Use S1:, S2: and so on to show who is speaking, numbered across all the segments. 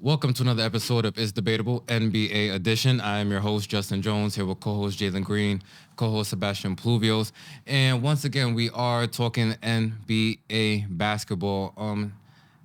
S1: Welcome to another episode of It's Debatable NBA Edition. I am your host, Justin Jones, here with co-host Jalen Green, co-host Sebastian Pluvios. And once again, we are talking NBA basketball.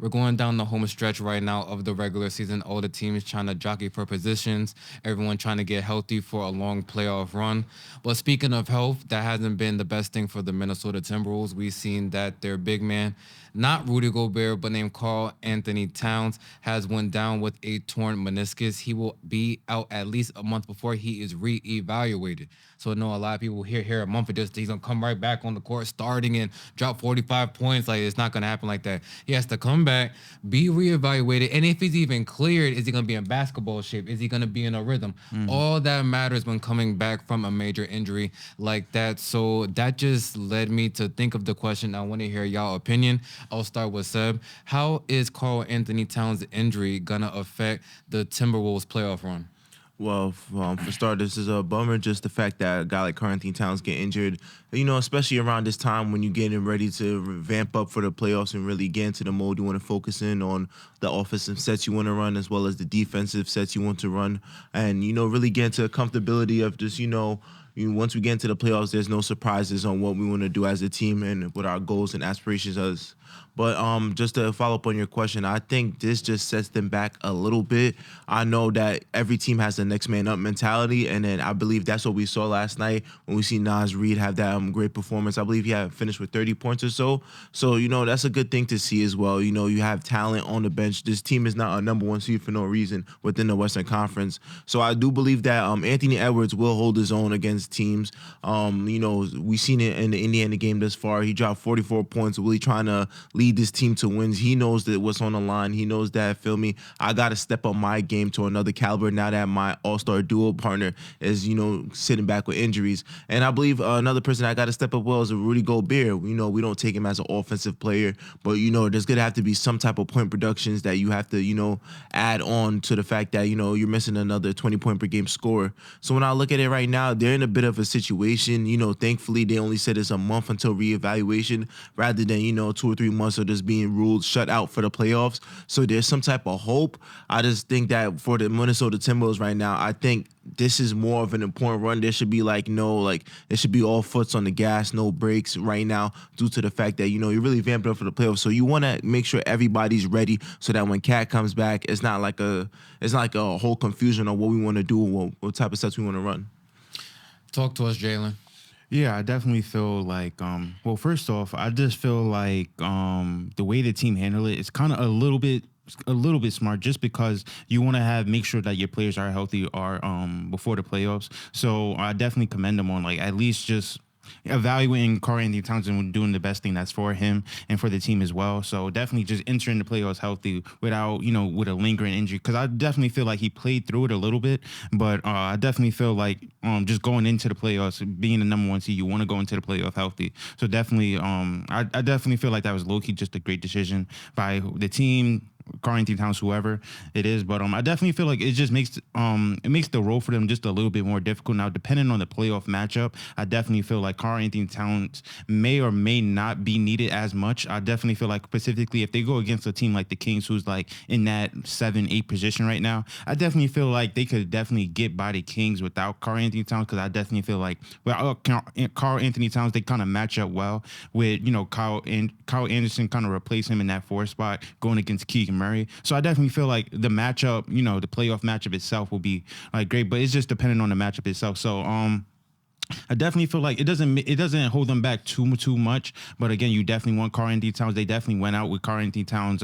S1: We're going down the home stretch right now of the regular season. All the teams trying to jockey for positions. Everyone trying to get healthy for a long playoff run. But speaking of health, that hasn't been the best thing for the Minnesota Timberwolves. We've seen that their big man, not Rudy Gobert, but named Karl-Anthony Towns, has went down with a torn meniscus. He will be out at least a month before he is reevaluated. So I know a lot of people here a month of this, he's gonna come right back on the court starting and drop 45 points. Like, it's not gonna happen like that. He has to come back, be reevaluated, and if he's even cleared, is he gonna be in basketball shape? Is he gonna be in a rhythm? All that matters when coming back from a major injury like that. So that just led me to think of the question. I want to hear y'all opinion. I'll start with Seb. How is Karl-Anthony Towns' injury gonna affect the Timberwolves playoff run?
S2: Well, for starters, this is a bummer. Just the fact that a guy like Karl-Anthony Towns get injured, especially around this time when you're getting ready to vamp up for the playoffs and really get into the mode you want to focus in on the offensive sets you want to run as well as the defensive sets you want to run, and really get into comfortability of just once we get into the playoffs, there's no surprises on what we want to do as a team and what our goals and aspirations is. But just to follow up on your question, I think this just sets them back a little bit. I know that every team has the next man up mentality, and then I believe that's what we saw last night when we see Nas Reed have that great performance. I believe he had finished with 30 points or so. So, that's a good thing to see as well. You have talent on the bench. This team is not a number one seed for no reason within the Western Conference. So I do believe that Anthony Edwards will hold his own against teams. We've seen it in the Indiana game thus far. He dropped 44 points, really trying to lead this team to wins. He knows that what's on the line. He knows that, I got to step up my game to another caliber now that my all-star duo partner is, sitting back with injuries. And I believe another person I got to step up well is Rudy Gobert. We don't take him as an offensive player, but, there's going to have to be some type of point productions that you have to, add on to the fact that, you're missing another 20-point per game scorer. So when I look at it right now, they're in a bit of a situation. Thankfully, they only said it's a month until reevaluation rather than, 2 or 3 months of just being ruled shut out for the playoffs. So there's some type of hope. I just think that for the Minnesota Timberwolves right now, I think this is more of an important run. There should be it should be all foots on the gas, no breaks right now due to the fact that, you're really vamping up for the playoffs. So you want to make sure everybody's ready so that when Cat comes back, it's not like a whole confusion on what we want to do, what type of sets we want to run.
S1: Talk to us, Jalen.
S3: Yeah, I definitely feel like, first off, I just feel like the way the team handled it is kind of a little bit smart just because you want to make sure that your players are healthy or before the playoffs. So I definitely commend them on at least just evaluating Karl-Anthony Towns and doing the best thing that's for him and for the team as well. So definitely just entering the playoffs healthy without, with a lingering injury. Because I definitely feel like he played through it a little bit, but I definitely feel like just going into the playoffs, being the number one seed, you want to go into the playoff healthy. So definitely, I definitely feel like that was low-key just a great decision by the team, Karl-Anthony Towns, whoever it is, but I definitely feel like it just makes the role for them just a little bit more difficult. Now, depending on the playoff matchup, I definitely feel like Karl-Anthony Towns may or may not be needed as much. I definitely feel like specifically if they go against a team like the Kings, who's in that 7-8 position right now, I definitely feel like they could definitely get by the Kings without Karl-Anthony Towns, because I definitely feel like Karl-Anthony Towns, they kind of match up well with Kyle Anderson, kind of replace him in that 4 spot going against Keegan Murray. So I definitely feel like the matchup, the playoff matchup itself will be great, but it's just dependent on the matchup itself. So I definitely feel like it doesn't hold them back too much. But again, you definitely want Karl-Anthony Towns. They definitely went out with Karl-Anthony Towns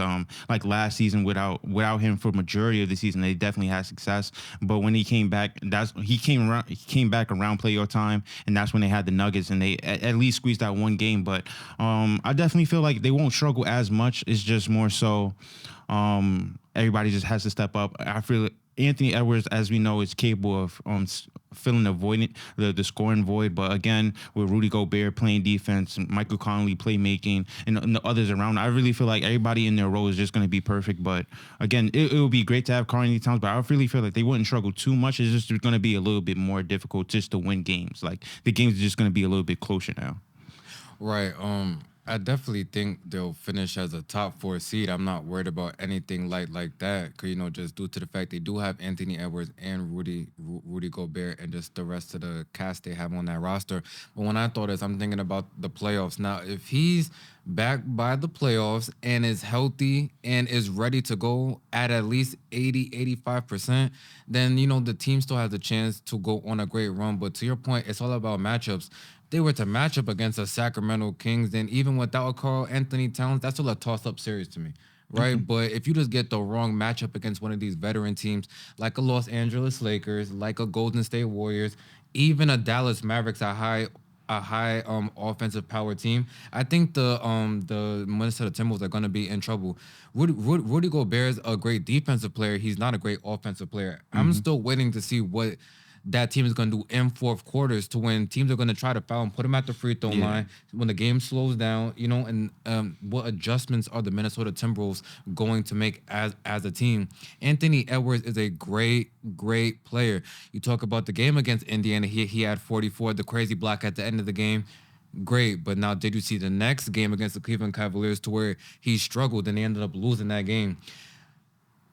S3: last season without him for majority of the season. They definitely had success. But when he came back, he came back around playoff time, and that's when they had the Nuggets, and they at least squeezed out one game. But I definitely feel like they won't struggle as much. It's just more so everybody just has to step up. I feel Anthony Edwards, as we know, is capable of filling the scoring void. But again, with Rudy Gobert playing defense, Michael Conley playmaking, and the others around, I really feel like everybody in their role is just going to be perfect. But again, it would be great to have Karl-Anthony Towns, but I really feel like they wouldn't struggle too much. It's just going to be a little bit more difficult just to win games. Like, the games are just going to be a little bit closer now.
S1: Right. I definitely think they'll finish as a top 4 seed. I'm not worried about anything like that, cause just due to the fact they do have Anthony Edwards and Rudy Gobert, and just the rest of the cast they have on that roster. But when I thought this, I'm thinking about the playoffs. Now, if he's back by the playoffs and is healthy and is ready to go at least 80, 85%, then the team still has a chance to go on a great run. But to your point, it's all about matchups. They were to match up against the Sacramento Kings, then even without Karl-Anthony Towns, that's still a toss-up series to me, right?
S3: Okay.
S1: But if you just get the wrong matchup against one of these veteran teams, like a Los Angeles Lakers, like a Golden State Warriors, even a Dallas Mavericks, a high offensive power team, I think the Minnesota Timberwolves are going to be in trouble. Rudy Gobert is a great defensive player. He's not a great offensive player. I'm still waiting to see what that team is going to do in fourth quarters, to when teams are going to try to foul him, put him at the free throw
S3: Yeah.
S1: line when the game slows down, and what adjustments are the Minnesota Timberwolves going to make as a team. Anthony Edwards is a great player. You talk about the game against Indiana, he had 44, the crazy block at the end of the game. Great, but now did you see the next game against the Cleveland Cavaliers, to where he struggled and they ended up losing that game?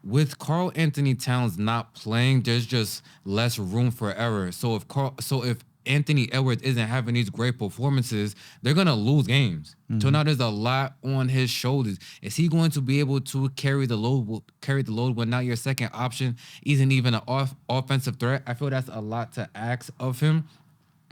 S1: With Karl-Anthony Towns not playing, there's just less room for error. So if Anthony Edwards isn't having these great performances, they're gonna lose games. So now there's a lot on his shoulders. Is he going to be able to carry the load? Carry the load when not your second option isn't even an offensive threat? I feel that's a lot to ask of him.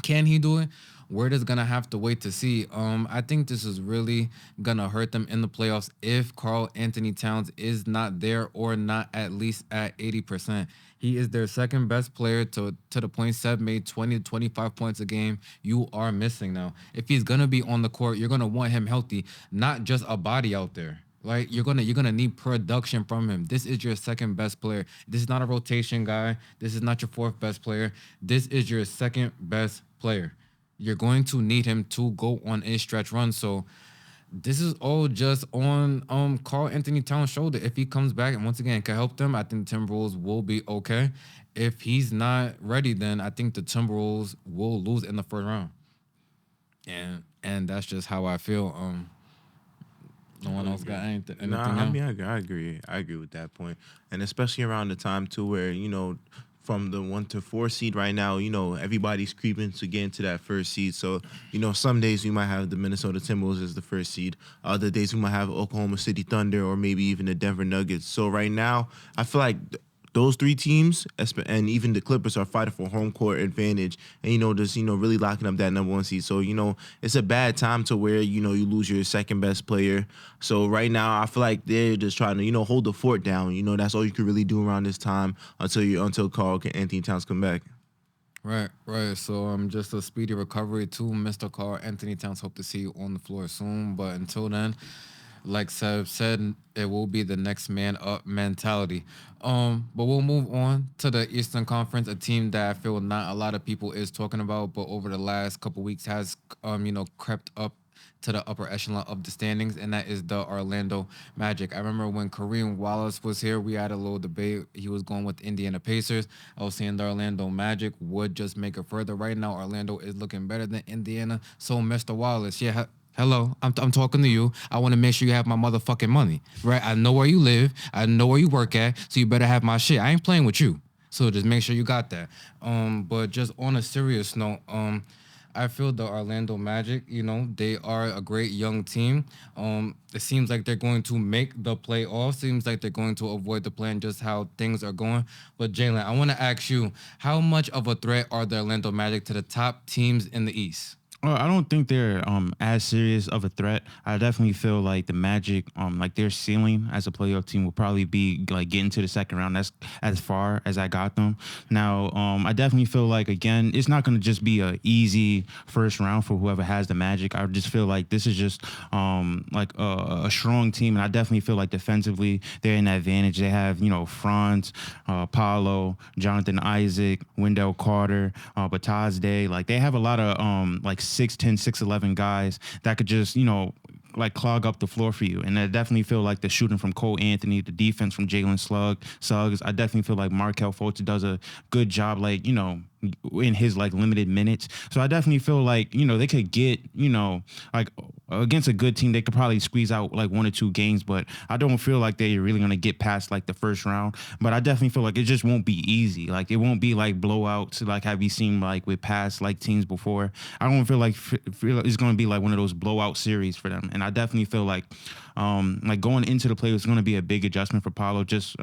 S1: Can he do it? We're just gonna have to wait to see. I think this is really gonna hurt them in the playoffs if Karl-Anthony Towns is not there, or not at least at 80%. He is their second best player, to the point Seb made, 20 to 25 points a game. You are missing now. If he's gonna be on the court, you're gonna want him healthy, not just a body out there. Like, you're gonna need production from him. This is your second best player. This is not a rotation guy. This is not your fourth best player. This is your second best player. You're going to need him to go on a stretch run. So this is all just on Karl-Anthony Towns' shoulder. If he comes back and once again can help them, I think the Timberwolves will be okay. If he's not ready, then I think the Timberwolves will lose in the first round. And that's just how I feel. No one else got anything
S2: Nah,
S1: else?
S2: I mean, I agree. I agree with that point, and especially around the time too, where from the 1 to 4 seed right now, everybody's creeping to get into that first seed. So, some days we might have the Minnesota Timberwolves as the first seed. Other days we might have Oklahoma City Thunder, or maybe even the Denver Nuggets. So right now, I feel like those three teams, and even the Clippers, are fighting for home court advantage, and just really locking up that number 1 seed. So it's a bad time to where you lose your second best player. So right now, I feel like they're just trying to hold the fort down. That's all you can really do around this time until Karl-Anthony Towns come back.
S1: Right. So just a speedy recovery to Mr. Karl-Anthony Towns. Hope to see you on the floor soon. But until then, like Seb said, it will be the next man up mentality. But we'll move on to the Eastern Conference, a team that I feel not a lot of people is talking about, but over the last couple weeks has crept up to the upper echelon of the standings, and that is the Orlando Magic. I remember when Kareem Wallace was here, we had a little debate. He was going with Indiana Pacers. I was saying the Orlando Magic would just make it further. Right now, Orlando is looking better than Indiana. So, Mr. Wallace, yeah. Hello, I'm talking to you. I want to make sure you have my motherfucking money, right? I know where you live. I know where you work at, so you better have my shit. I ain't playing with you. So just make sure you got that. But just on a serious note, I feel the Orlando Magic, they are a great young team. It seems like they're going to make the playoffs. Seems like they're going to avoid the plan, just how things are going. But Jalen, I want to ask you, how much of a threat are the Orlando Magic to the top teams in the East?
S3: I don't think they're as serious of a threat. I definitely feel like the Magic, like their ceiling as a playoff team will probably be like getting to the second round. That's as far as I got them. Now, I definitely feel like, again, it's not going to just be a easy first round for whoever has the Magic. I just feel like this is just like a strong team, and I definitely feel like defensively they're in advantage. They have Franz, Paolo, Jonathan Isaac, Wendell Carter, Bataz Day. Like they have a lot of like 6'10", 6'11" guys that could just, like clog up the floor for you. And I definitely feel like the shooting from Cole Anthony, the defense from Jalen Suggs, I definitely feel like Markelle Fultz does a good job, like, in his like limited minutes. So I definitely feel like, they could get, like against a good team, they could probably squeeze out like 1 or 2 games, but I don't feel like they're really gonna get past like the first round. But I definitely feel like it just won't be easy. Like it won't be like blowouts like have you seen like with past like teams before. I don't feel like it's gonna be like one of those blowout series for them. And I definitely feel like going into the play is going to be a big adjustment for Paulo. Just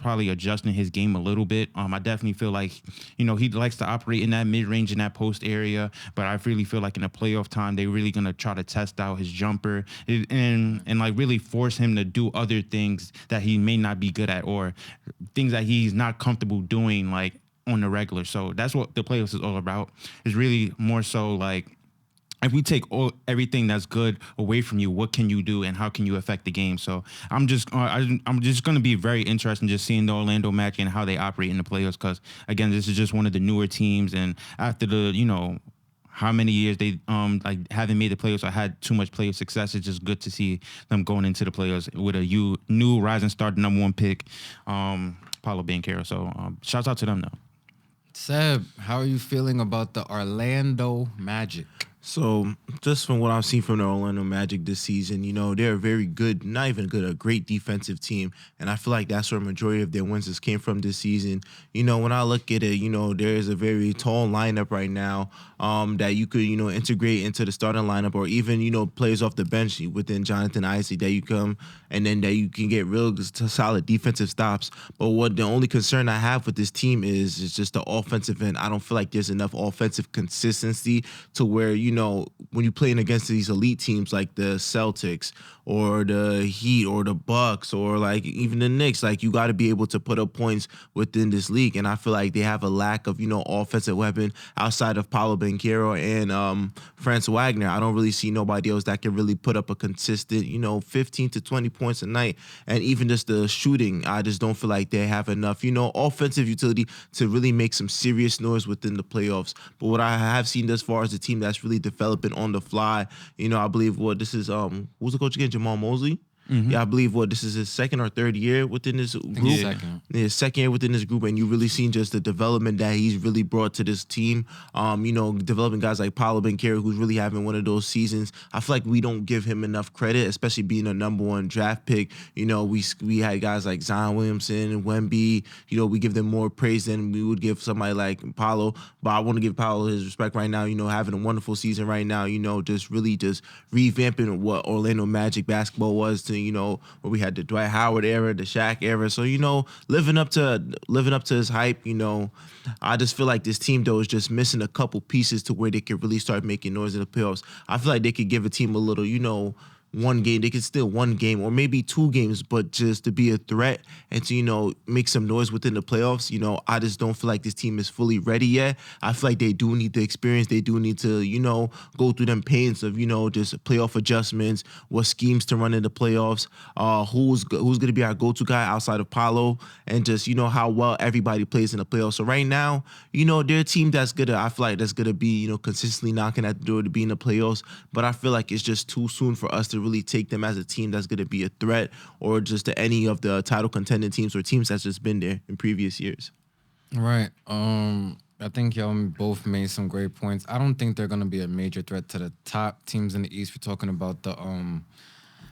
S3: probably adjusting his game a little bit. I definitely feel like he likes to operate in that mid range in that post area, but I really feel like in the playoff time they're really going to try to test out his jumper and like really force him to do other things that he may not be good at or things that he's not comfortable doing like on the regular. So that's what the playoffs is all about. It's really more so like, if we take everything that's good away from you, what can you do and how can you affect the game? So I'm just going to be very interested in just seeing the Orlando Magic and how they operate in the playoffs. Because again, this is just one of the newer teams, and after the how many years they like haven't made the playoffs or had too much playoff success, it's just good to see them going into the playoffs with a new rising star, the number 1 pick, Paolo Banchero. So shouts out to them though.
S1: Seb, how are you feeling about the Orlando Magic?
S2: So, just from what I've seen from the Orlando Magic this season, they're a very good, not even good, a great defensive team. And I feel like that's where a majority of their wins came from this season. When I look at it, there is a very tall lineup right now that you could, integrate into the starting lineup or even, players off the bench within Jonathan Isaac that you come and then that you can get real solid defensive stops. But what the only concern I have with this team is just the offensive end. I don't feel like there's enough offensive consistency to where, when you're playing against these elite teams like the Celtics or the Heat or the Bucks or like even the Knicks, like you got to be able to put up points within this league. And I feel like they have a lack of, offensive weapon outside of Paolo Banchero and Franz Wagner. I don't really see nobody else that can really put up a consistent, 15 to 20 points a night. And even just the shooting, I just don't feel like they have enough, offensive utility to really make some serious noise within the playoffs. But what I have seen thus far is a team that's really developing on the fly. I believe this is who's the coach again? Jamal Mosley. Mm-hmm. Yeah, I believe this is his second or third year within this group. Second year within this group, and you really seen just the development that he's really brought to this team. Developing guys like Paolo Banchero, who's really having one of those seasons. I feel like we don't give him enough credit, especially being a number 1 draft pick. We had guys like Zion Williamson and Wemby. We give them more praise than we would give somebody like Paolo. But I want to give Paolo his respect right now. Having a wonderful season right now. Just really just revamping what Orlando Magic basketball was to where we had the Dwight Howard era, the Shaq era. So, living up to his hype, I just feel like this team though is just missing a couple pieces to where they could really start making noise in the playoffs. I feel like they could give a team a little, one game. They could still 1 game or maybe 2 games, but just to be a threat and to, make some noise within the playoffs. I just don't feel like this team is fully ready yet. I feel like they do need the experience. They do need to, go through them pains of, just playoff adjustments, what schemes to run in the playoffs, who's going to be our go-to guy outside of Paolo, and just, how well everybody plays in the playoffs. So right now, they're a team that's going to, I feel like that's going to be, consistently knocking at the door to be in the playoffs. But I feel like it's just too soon for us to really take them as a team that's going to be a threat or just to any of the title contending teams or teams that's just been there in previous years.
S1: Right. I think y'all both made some great points. I don't think they're going to be a major threat to the top teams in the East. We're talking about the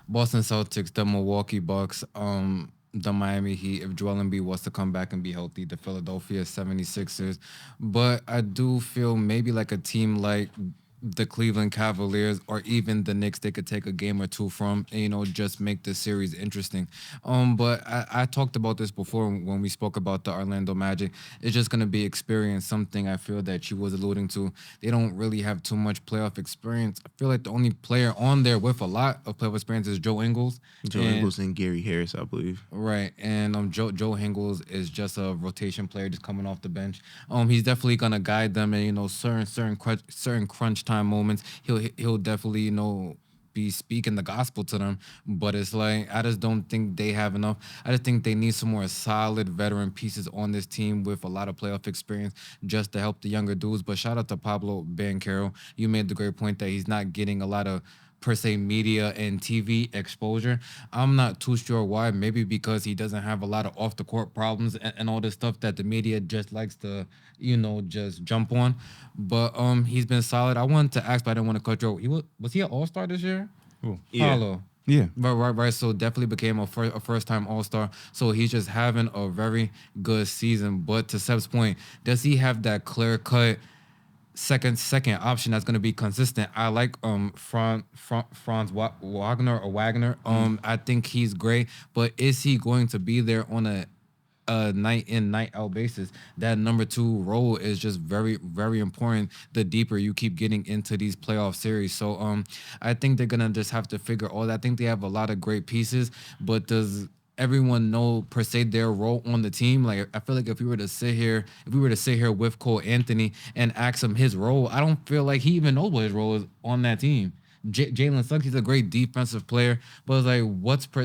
S1: Boston Celtics, the Milwaukee Bucks, the Miami Heat, if Joel Embiid was to come back and be healthy, the Philadelphia 76ers. But I do feel maybe like a team like the Cleveland Cavaliers or even the Knicks, they could take a game or 2 from, just make the series interesting. But I talked about this before when we spoke about the Orlando Magic. It's just going to be experience, something I feel that you was alluding to. They don't really have too much playoff experience. I feel like the only player on there with a lot of playoff experience is Joe Ingles.
S2: Ingles and Gary Harris, I believe.
S1: Right, and Joe Ingles is just a rotation player just coming off the bench. He's definitely going to guide them in, certain crunch time moments. He'll definitely be speaking the gospel to them, but it's like I just don't think they have enough. I just think they need some more solid veteran pieces on this team with a lot of playoff experience just to help the younger dudes. But shout out to Pablo Banchero. You made the great point that he's not getting a lot of per se media and TV exposure. I'm not too sure why. Maybe because he doesn't have a lot of off the court problems and all this stuff that the media just likes to, just jump on. But he's been solid. I wanted to ask, but I didn't want to cut you off. Was he an All-Star this year?
S3: Cool.
S2: Yeah.
S1: Paulo.
S3: Yeah.
S1: Right. So definitely became a first time All Star. So he's just having a very good season. But to Seb's point, does he have that clear cut second option that's going to be consistent? I like Franz Wagner. I think he's great, but is he going to be there on a night in night out basis? That number 2 role is just very very important the deeper you keep getting into these playoff series. So I think they're gonna just have to figure all that. I think they have a lot of great pieces, but does everyone know per se their role on the team? Like, I feel like if we were to sit here with Karl-Anthony and ask him his role, I don't feel like he even knows what his role is on that team. Jalen Suggs, he's a great defensive player, but it's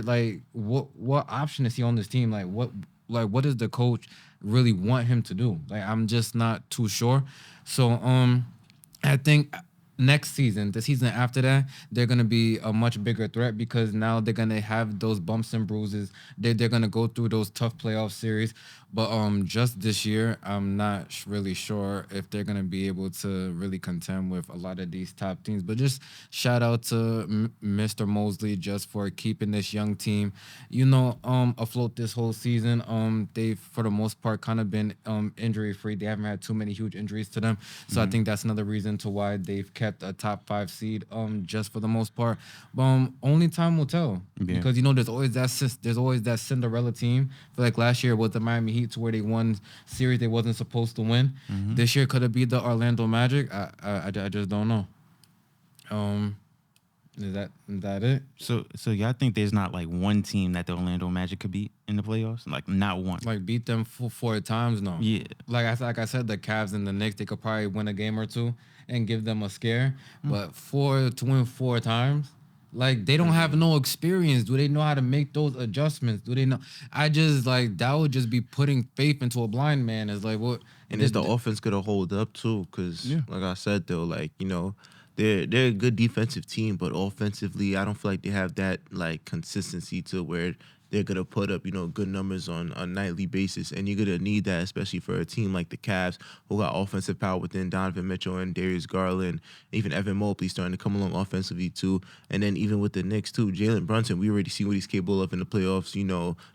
S1: like, what option is he on this team? What does the coach really want him to do? Like, I'm just not too sure. So I think next season, the season after that, they're gonna be a much bigger threat because now they're gonna have those bumps and bruises. They're gonna go through those tough playoff series. But just this year, I'm not really sure if they're gonna be able to really contend with a lot of these top teams. But just shout out to Mr. Mosley just for keeping this young team, afloat this whole season. They've for the most part kind of been injury free. They haven't had too many huge injuries to them, so I think that's another reason to why they've kept a top 5 seed. Just for the most part, only time will tell because there's always that Cinderella team. I feel like last year was the Miami Heat, to where they won series they wasn't supposed to win. This year could it be the Orlando Magic? I just don't know. Is that it?
S3: So y'all think there's not like one team that the Orlando Magic could beat in the playoffs? Like, not one.
S1: Like, beat them 4 times? No.
S3: Yeah.
S1: Like I said, the Cavs and the Knicks, they could probably win a game or two and give them a scare. But to win 4 times, like, they don't have no experience. Do they know how to make those adjustments? Do they know? I just, like, that would just be putting faith into a blind man. It's like, what?
S2: And is the offense gonna hold up too? Because like I said though, like, they're a good defensive team, but offensively, I don't feel like they have that like consistency to where they're gonna put up good numbers on a nightly basis, and you're gonna need that, especially for a team like the Cavs, who got offensive power within Donovan Mitchell and Darius Garland, even Evan Mobley starting to come along offensively too, and then even with the Knicks too, Jalen Brunson, we already see what he's capable of in the playoffs.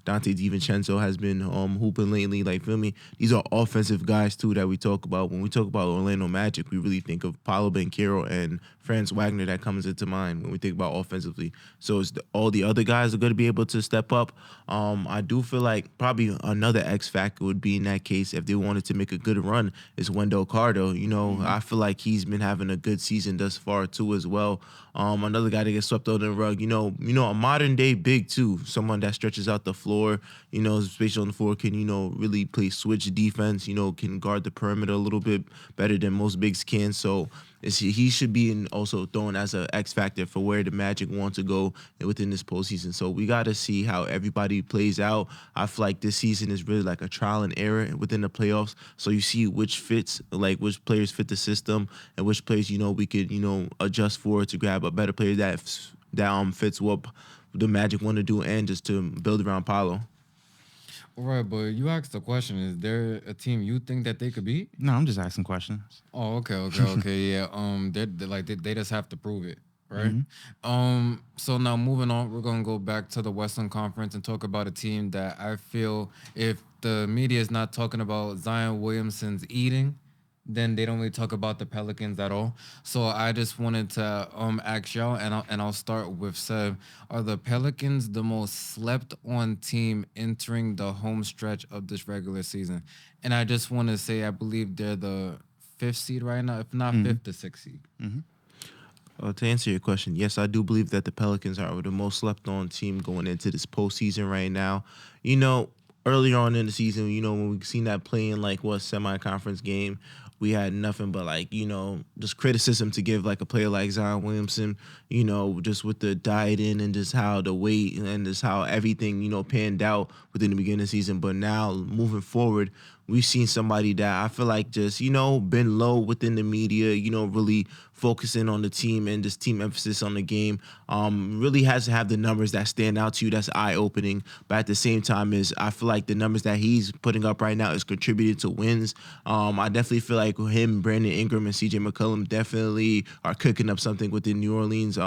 S2: Dante DiVincenzo has been hooping lately. Like, feel me? These are offensive guys too that we talk about. When we talk about Orlando Magic, we really think of Paolo Banchero and Franz Wagner that comes into mind when we think about offensively. So it's all the other guys are going to be able to step up. I do feel like probably another X factor would be in that case if they wanted to make a good run is Wendell Carter. I feel like he's been having a good season thus far too as well. Another guy that gets swept under the rug. A modern day big too, someone that stretches out the floor. Especially on the floor, can really play switch defense. Can guard the perimeter a little bit better than most bigs can. So he should be also thrown as an X factor for where the Magic want to go within this postseason. So we got to see how everybody plays out. I feel like this season is really like a trial and error within the playoffs. So you see which players fit the system and which players we could adjust for to grab a better player that fits what the Magic want to do and just to build around Paolo.
S1: Right, but you asked the question: is there a team you think that they could beat?
S3: No, I'm just asking questions.
S1: Oh, okay, yeah. They just have to prove it, right? So now moving on, we're gonna go back to the Western Conference and talk about a team that I feel if the media is not talking about Zion Williamson's eating, then they don't really talk about the Pelicans at all. So I just wanted to ask y'all, and I'll start with Seb. Are the Pelicans the most slept on team entering the home stretch of this regular season? And I just want to say I believe they're the 5th seed right now, if not 5th, the 6th seed.
S2: To answer your question, yes, I do believe that the Pelicans are the most slept on team going into this postseason right now. Earlier on in the season, when we've seen that play in semi-conference game, we had nothing but like, just criticism to give like a player like Zion Williamson, just with the dieting and just how the weight and just how everything, panned out within the beginning of the season. But now moving forward, we've seen somebody that I feel like just, been low within the media, really focusing on the team and just team emphasis on the game. Really has to have the numbers that stand out to you. That's eye opening. But at the same time, I feel like the numbers that he's putting up right now is contributing to wins. I definitely feel like him, Brandon Ingram, and CJ McCollum definitely are cooking up something within New Orleans.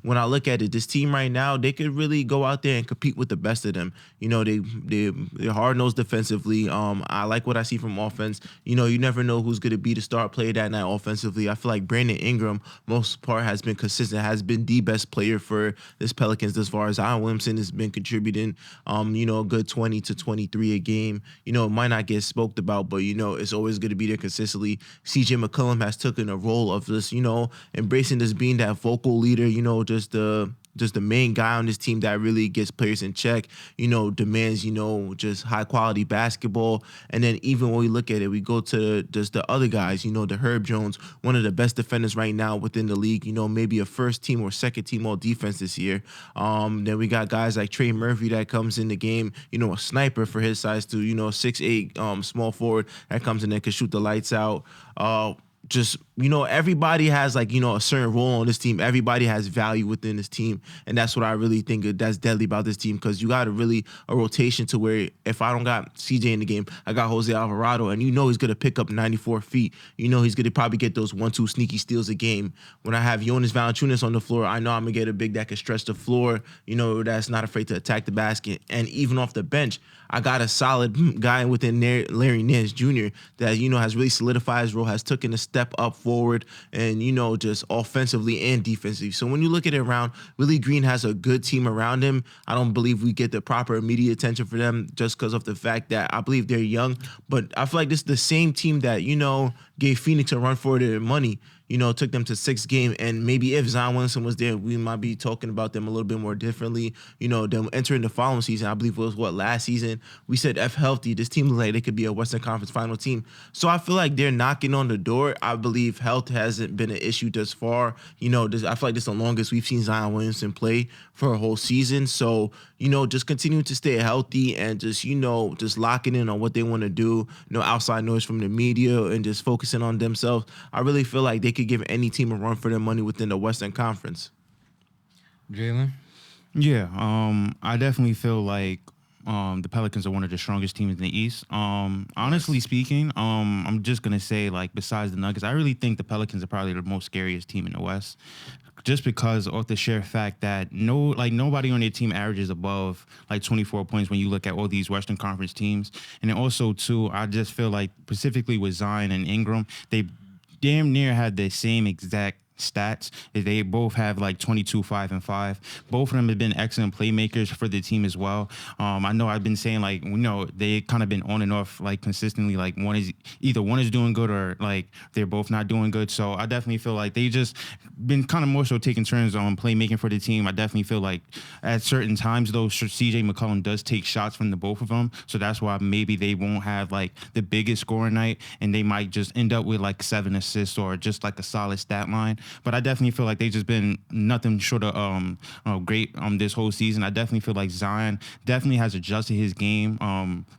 S2: When I look at it, this team right now, they could really go out there and compete with the best of them. They're hard nosed defensively. I like what I see from offense. You never know who's going to be the star player that night offensively. I feel like Brandon Ingram, most part, has been consistent, has been the best player for this Pelicans as far as Zion Williamson has been contributing. A good 20 to 23 a game. It might not get spoke about, but it's always going to be there consistently. CJ McCollum has taken a role of this, embracing this being that vocal leader. Just the main guy on this team that really gets players in check, demands, just high quality basketball. And then even when we look at it, we go to just the other guys, the Herb Jones, one of the best defenders right now within the league, maybe a first team or second team all defense this year. Then we got guys like Trey Murphy that comes in the game, a sniper for his size too, 6'8", small forward that comes in there, can shoot the lights out. Everybody has like, a certain role on this team. Everybody has value within this team. And that's what I really think that's deadly about this team, because you got a rotation to where if I don't got CJ in the game, I got Jose Alvarado, and he's going to pick up 94 feet. He's going to probably get those 1-2 sneaky steals a game. When I have Jonas Valanciunas on the floor, I know I'm going to get a big that can stretch the floor, that's not afraid to attack the basket. And even off the bench, I got a solid guy within there, Larry Nance Jr., that, has really solidified his role, has taken a step up forward, and, just offensively and defensively. So when you look at it around, Willie Green has a good team around him. I don't believe we get the proper media attention for them just because of the fact that I believe they're young. But I feel like this is the same team that, gave Phoenix a run for their money. Took them to 6 games, and maybe if Zion Williamson was there, we might be talking about them a little bit more differently. Them entering the following season, I believe it was last season, we said if healthy, this team looks like they could be a Western Conference final team. So I feel like they're knocking on the door. I believe health hasn't been an issue thus far. I feel like this is the longest we've seen Zion Williamson play for a whole season. So, just continue to stay healthy and just locking in on what they want to do, outside noise from the media and just focusing on themselves. I really feel like they could give any team a run for their money within the Western Conference.
S1: Jalen?
S3: Yeah, I definitely feel like the Pelicans are one of the strongest teams in the East. Honestly speaking, I'm just gonna say, like, besides the Nuggets, I really think the Pelicans are probably the most scariest team in the West, just because of the sheer fact that nobody on their team averages above like 24 points when you look at all these Western Conference teams. And then also too, I just feel like specifically with Zion and Ingram, they damn near had the same exact stats. They both have like 22, 5, and 5. Both of them have been excellent playmakers for the team as well. I know I've been saying, like, they kind of been on and off like consistently. Like one is doing good or like they're both not doing good. So I definitely feel like they just been kind of more so taking turns on playmaking for the team. I definitely feel like at certain times though, CJ McCollum does take shots from the both of them. So that's why maybe they won't have like the biggest scoring night, and they might just end up with like 7 assists or just like a solid stat line. But I definitely feel like they've just been nothing short of great this whole season. I definitely feel like Zion definitely has adjusted his game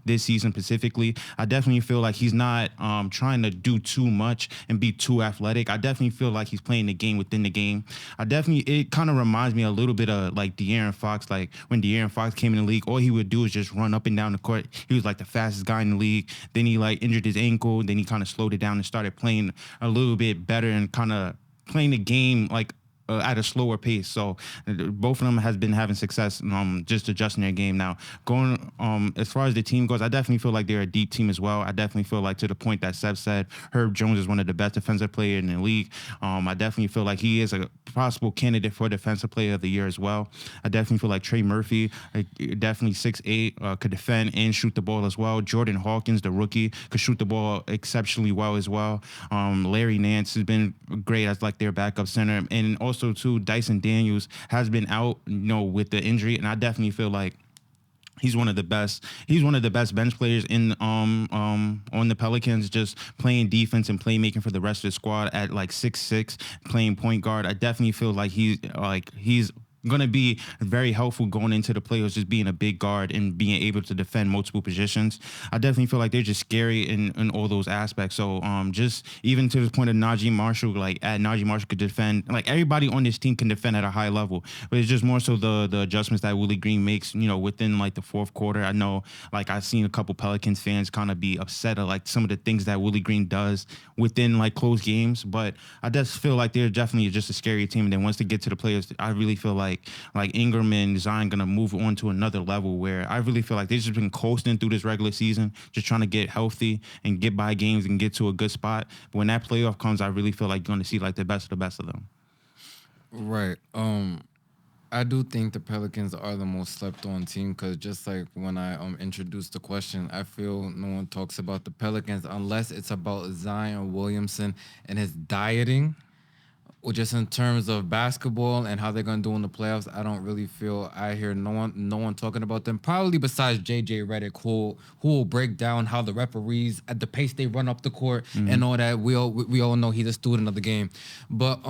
S3: this season specifically. I definitely feel like he's not trying to do too much and be too athletic. I definitely feel like he's playing the game within the game. It kind of reminds me a little bit of like De'Aaron Fox. Like when De'Aaron Fox came in the league, all he would do is just run up and down the court. He was like the fastest guy in the league. Then he like injured his ankle. Then he kind of slowed it down and started playing a little bit better and kind of playing the game like at a slower pace. So both of them has been having success just adjusting their game. Now, going as far as the team goes, I definitely feel like they're a deep team as well. I definitely feel like, to the point that Seb said, Herb Jones is one of the best defensive players in the league. I definitely feel like he is a possible candidate for Defensive Player of the Year as well. I definitely feel like Trey Murphy, definitely 6'8", could defend and shoot the ball as well. Jordan Hawkins, the rookie, could shoot the ball exceptionally well as well. Larry Nance has been great as like their backup center. And also too, Dyson Daniels has been out, with the injury. And I definitely feel like He's one of the best. He's one of the best bench players in on the Pelicans, just playing defense and playmaking for the rest of the squad at like 6'6", playing point guard. I definitely feel like he's gonna be very helpful going into the playoffs, just being a big guard and being able to defend multiple positions. I definitely feel like they're just scary in all those aspects. So just even to the point of Najee Marshall, like Najee Marshall could defend, like everybody on this team can defend at a high level, but it's just more so the adjustments that Willie Green makes, within like the fourth quarter. I know, like I've seen a couple Pelicans fans kind of be upset at like some of the things that Willie Green does within like close games, but I just feel like they're definitely just a scary team. And then once they get to the playoffs, I really feel like Ingram and Zion gonna move on to another level where I really feel like they've just been coasting through this regular season, just trying to get healthy and get by games and get to a good spot. But when that playoff comes, I really feel like you're gonna see like the best of them.
S1: Right. I do think the Pelicans are the most slept on team because just like when I introduced the question, I feel no one talks about the Pelicans unless it's about Zion Williamson and his dieting. Or just in terms of basketball and how they're gonna do in the playoffs, I don't really feel I hear no one talking about them. Probably besides JJ Redick, who will break down how the referees at the pace they run up the court and all that. We all know he's a student of the game. But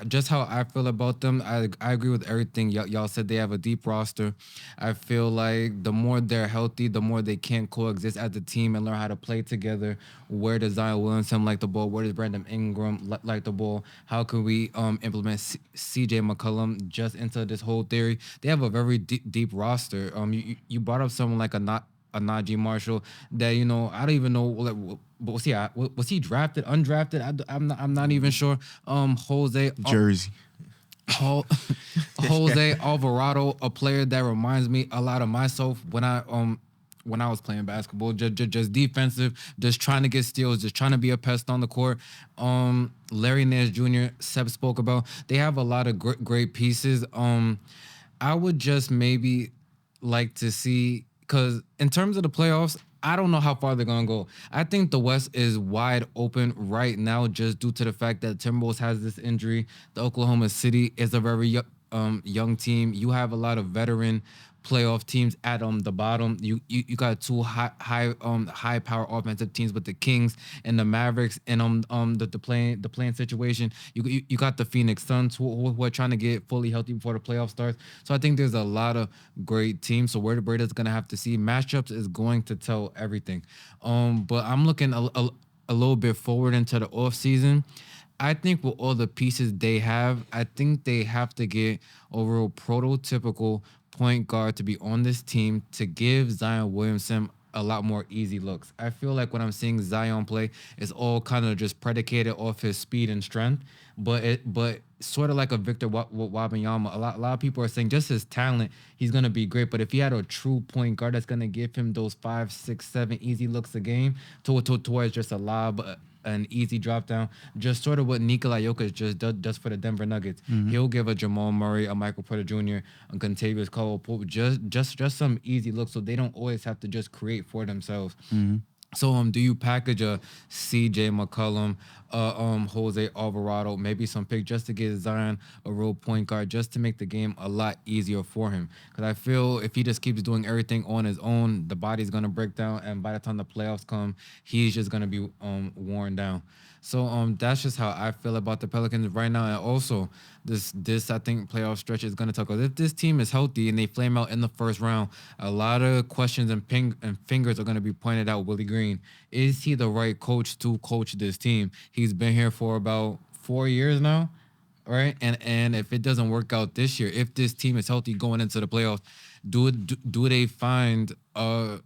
S1: just how I feel about them, I agree with everything y'all said. They have a deep roster. I feel like the more they're healthy, the more they can coexist as a team and learn how to play together. Where does Zion Williamson like the ball? Where does Brandon Ingram like the ball? How can we implement CJ McCollum just into this whole theory? They have a very deep roster. You brought up someone like a Najee Marshall that I don't even know. Like, was he drafted, undrafted? I'm not even sure.
S2: Jersey.
S1: Jose Alvarado, a player that reminds me a lot of myself when I was playing basketball, just defensive, just trying to get steals, just trying to be a pest on the court. Larry Nance Jr. Seb spoke about. They have a lot of great pieces. I would just maybe like to see, because in terms of the playoffs, I don't know how far they're gonna go. I think the West is wide open right now, just due to the fact that Timberwolves has this injury. The Oklahoma City is a very young team. You have a lot of veteran playoff teams at the bottom. You got two high power offensive teams with the Kings and the Mavericks and the playing situation. You got the Phoenix Suns who are trying to get fully healthy before the playoff starts. So I think there's a lot of great teams. So where the Raiders gonna have to see matchups is going to tell everything. But I'm looking a little bit forward into the off season. I think with all the pieces they have, I think they have to get a real prototypical point guard to be on this team to give Zion Williamson a lot more easy looks. I feel like when I'm seeing Zion play, it's all kind of just predicated off his speed and strength, but sort of like a Victor Wembanyama. A lot of people are saying just his talent, he's gonna be great. But if he had a true point guard that's gonna give him those 5, 6, 7 easy looks a game, towards just a lob, an easy drop down, just sort of what Nikola Jokic just does for the Denver Nuggets. He'll give a Jamal Murray, a Michael Porter Jr., a Contavious Caldwell-Pope just some easy looks, so they don't always have to just create for themselves. So do you package a CJ McCollum, Jose Alvarado, maybe some pick just to get Zion a real point guard, just to make the game a lot easier for him? Because I feel if he just keeps doing everything on his own, the body's gonna break down, and by the time the playoffs come, he's just gonna be worn down. So that's just how I feel about the Pelicans right now. And also this I think playoff stretch is gonna talk about. If this team is healthy and they flame out in the first round, a lot of questions and fingers are gonna be pointed out Willie Green. Is he the right coach to coach this team? He's been here for about 4 years now, right? And if it doesn't work out this year, if this team is healthy going into the playoffs, do they find a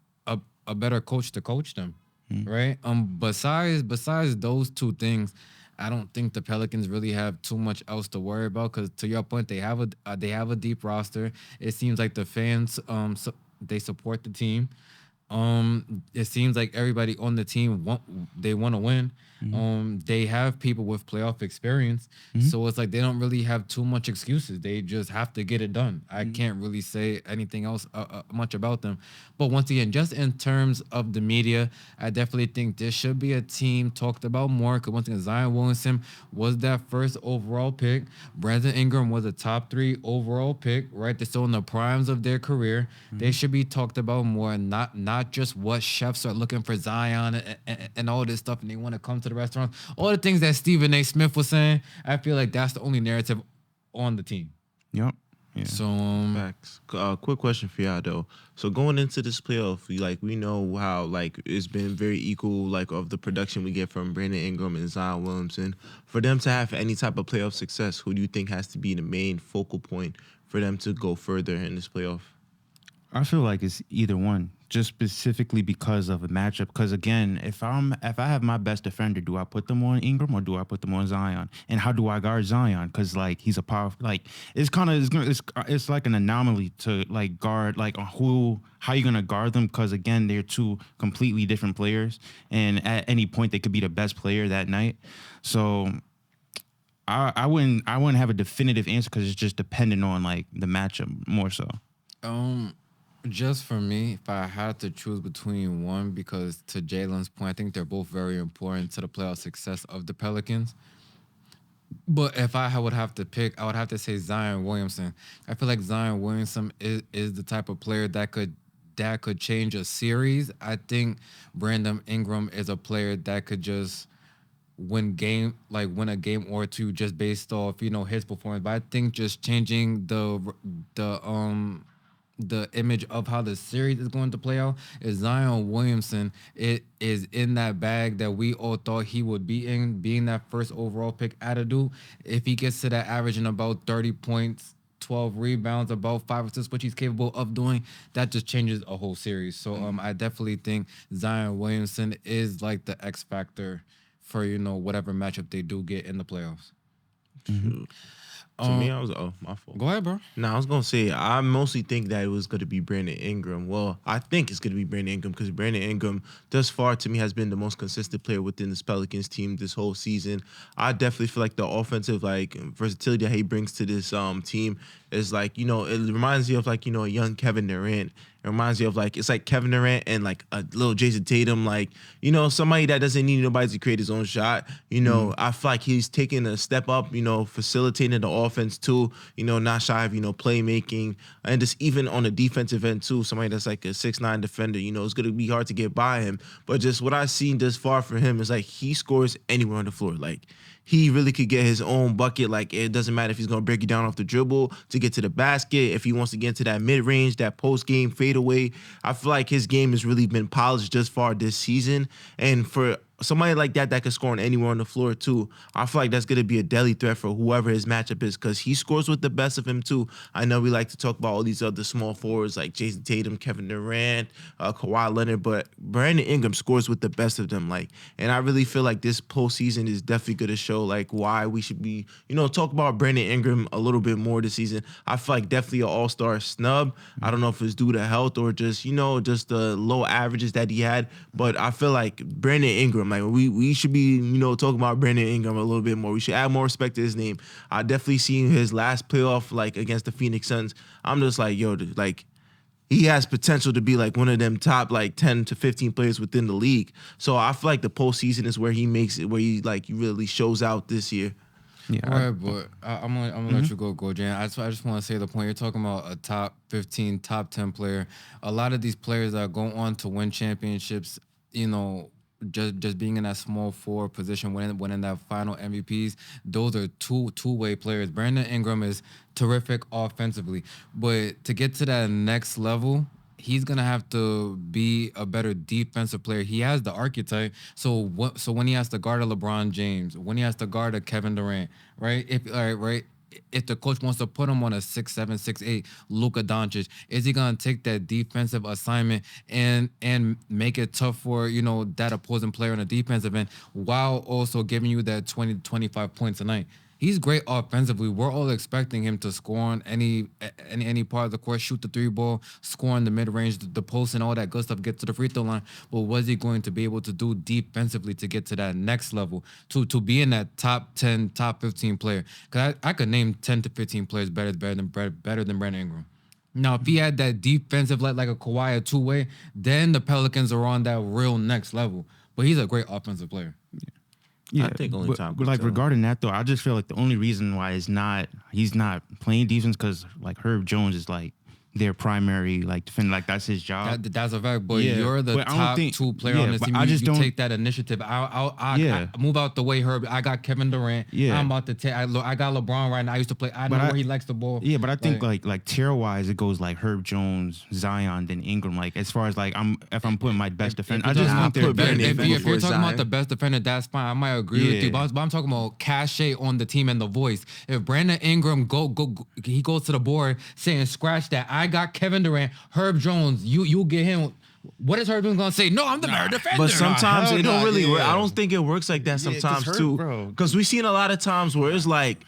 S1: better coach to coach them? Right. Besides those two things, I don't think the Pelicans really have too much else to worry about. Because to your point, they have a deep roster. It seems like the fans they support the team. It seems like everybody on the team want to win. They have people with playoff experience, so it's like they don't really have too much excuses. They just have to get it done. I can't really say anything else much about them. But once again, just in terms of the media, I definitely think this should be a team talked about more. Because once again, Zion Williamson was that first overall pick. Brandon Ingram was a top 3 overall pick. Right, they're still in the primes of their career. They should be talked about more, and not just what chefs are looking for Zion and all this stuff, and they want to come to the restaurant. All the things that Stephen A. Smith was saying, I feel like that's the only narrative on the team.
S3: Yep. Yeah.
S1: So
S2: Facts. Quick question for y'all though. So going into this playoff, we know how like it's been very equal like of the production we get from Brandon Ingram and Zion Williamson. For them to have any type of playoff success, who do you think has to be the main focal point for them to go further in this playoff?
S3: I feel like it's either one, just specifically because of a matchup. Because again, if I have my best defender, do I put them on Ingram or do I put them on Zion? And how do I guard Zion? Because like he's a powerful, like it's like an anomaly to like guard like how you gonna guard them? Because again, they're two completely different players, and at any point they could be the best player that night. So I wouldn't have a definitive answer because it's just dependent on like the matchup more so.
S1: Just for me, if I had to choose between one, because to Jalen's point, I think they're both very important to the playoff success of the Pelicans. But if would have to pick, I would have to say Zion Williamson. I feel like Zion Williamson is the type of player that could change a series. I think Brandon Ingram is a player that could just win a game or two just based off his performance. But I think just changing the image of how the series is going to play out is Zion Williamson. It is in that bag that we all thought he would be in, being that first overall pick out of Duke. If he gets to that average in about 30 points, 12 rebounds, about 5 assists, which he's capable of doing, that just changes a whole series. So I definitely think Zion Williamson is like the X factor for whatever matchup they do get in the playoffs.
S2: Shoot. To me, I was my fault.
S1: Go ahead, bro.
S2: No, I was gonna say I mostly think that it was gonna be Brandon Ingram. Well, I think it's gonna be Brandon Ingram because Brandon Ingram, thus far to me, has been the most consistent player within this Pelicans team this whole season. I definitely feel like the offensive versatility that he brings to this team is it reminds you of a young Kevin Durant. It reminds you of it's like Kevin Durant and like a little Jayson Tatum, somebody that doesn't need nobody to create his own shot. I feel like he's taking a step up, facilitating the offense too, not shy of, playmaking. And just even on the defensive end too, somebody that's like a 6'9" defender, it's going to be hard to get by him. But just what I've seen thus far from him is he scores anywhere on the floor. He really could get his own bucket. It doesn't matter if he's going to break you down off the dribble to get to the basket. If he wants to get into that mid-range, that post-game fadeaway, I feel like his game has really been polished just far this season. And for somebody like that could score on anywhere on the floor too, I feel like that's going to be a deadly threat for whoever his matchup is because he scores with the best of him too. I know we like to talk about all these other small forwards like Jayson Tatum, Kevin Durant, Kawhi Leonard, but Brandon Ingram scores with the best of them. And I really feel like this postseason is definitely going to show why we should be, talk about Brandon Ingram a little bit more this season. I feel like definitely an all-star snub. I don't know if it's due to health or just the low averages that he had, but I feel like Brandon Ingram, we should be, talking about Brandon Ingram a little bit more. We should add more respect to his name. I definitely seen his last playoff, against the Phoenix Suns. I'm just he has potential to be one of them top 10 to 15 players within the league. So I feel like the postseason is where he makes it, where he really shows out this year.
S3: Yeah,
S1: all right, but I'm gonna let you go, Jan. I just want to say the point you're talking about a top 15, top 10 player. A lot of these players that go on to win championships, just being in that small forward position, winning that final MVPs, those are two-way players. Brandon Ingram is terrific offensively, but to get to that next level, he's gonna have to be a better defensive player. He has the archetype. So when he has to guard a LeBron James, when he has to guard a Kevin Durant, right? If the coach wants to put him on a 6'7", 6'8", Luka Doncic, is he gonna take that defensive assignment and make it tough for that opposing player on the defensive end while also giving you that 20 to 25 points a night? He's great offensively. We're all expecting him to score on any part of the court, shoot the 3 ball, score in the mid range, the post, and all that good stuff. Get to the free throw line. But was he going to be able to do defensively to get to that next level, to be in that top 10, top 15 player? Because I could name 10 to 15 players better than Brandon Ingram. Now, if he had that defensive like a Kawhi, a two-way, then the Pelicans are on that real next level. But he's a great offensive player.
S3: Yeah,
S2: I think only time.
S3: But like regarding that though, I just feel like the only reason why he's not playing defense because like Herb Jones is like their primary like defender, like that's his job.
S1: That's a fact, but
S3: Yeah,
S1: you're the
S3: but I don't
S1: top
S3: think-
S1: 2 player
S3: yeah,
S1: on this
S3: but
S1: team.
S3: I just
S1: You
S3: don't-
S1: take that initiative. I move out the way, Herb. I got Kevin Durant.
S3: Yeah.
S1: I'm about to take. I got LeBron right now. I used to play. I know
S3: But
S1: where he likes the ball.
S3: Yeah, but I think like tier wise, it goes like Herb Jones, Zion, then Ingram. Like as far as like if I'm putting my best defender, I just
S2: talking
S3: think they're
S2: about
S3: better.
S2: Brandon
S1: If
S2: Ingram
S1: you're
S2: before
S1: talking
S2: Zion.
S1: about the best defender, that's fine. I might agree with you,
S3: Yeah.
S1: but I'm talking about cachet on the team and the voice. If Brandon Ingram he goes to the board saying scratch that. I got Kevin Durant, Herb Jones. You get him. What is Herb Jones gonna say? No, I'm the better defender.
S2: But sometimes
S3: hell
S2: it don't
S3: nah,
S2: really work.
S3: yeah.
S2: I don't think it works like that
S3: 'cause
S2: sometimes
S3: Herb,
S2: too.
S3: bro.
S2: Because we've seen a lot of times where it's like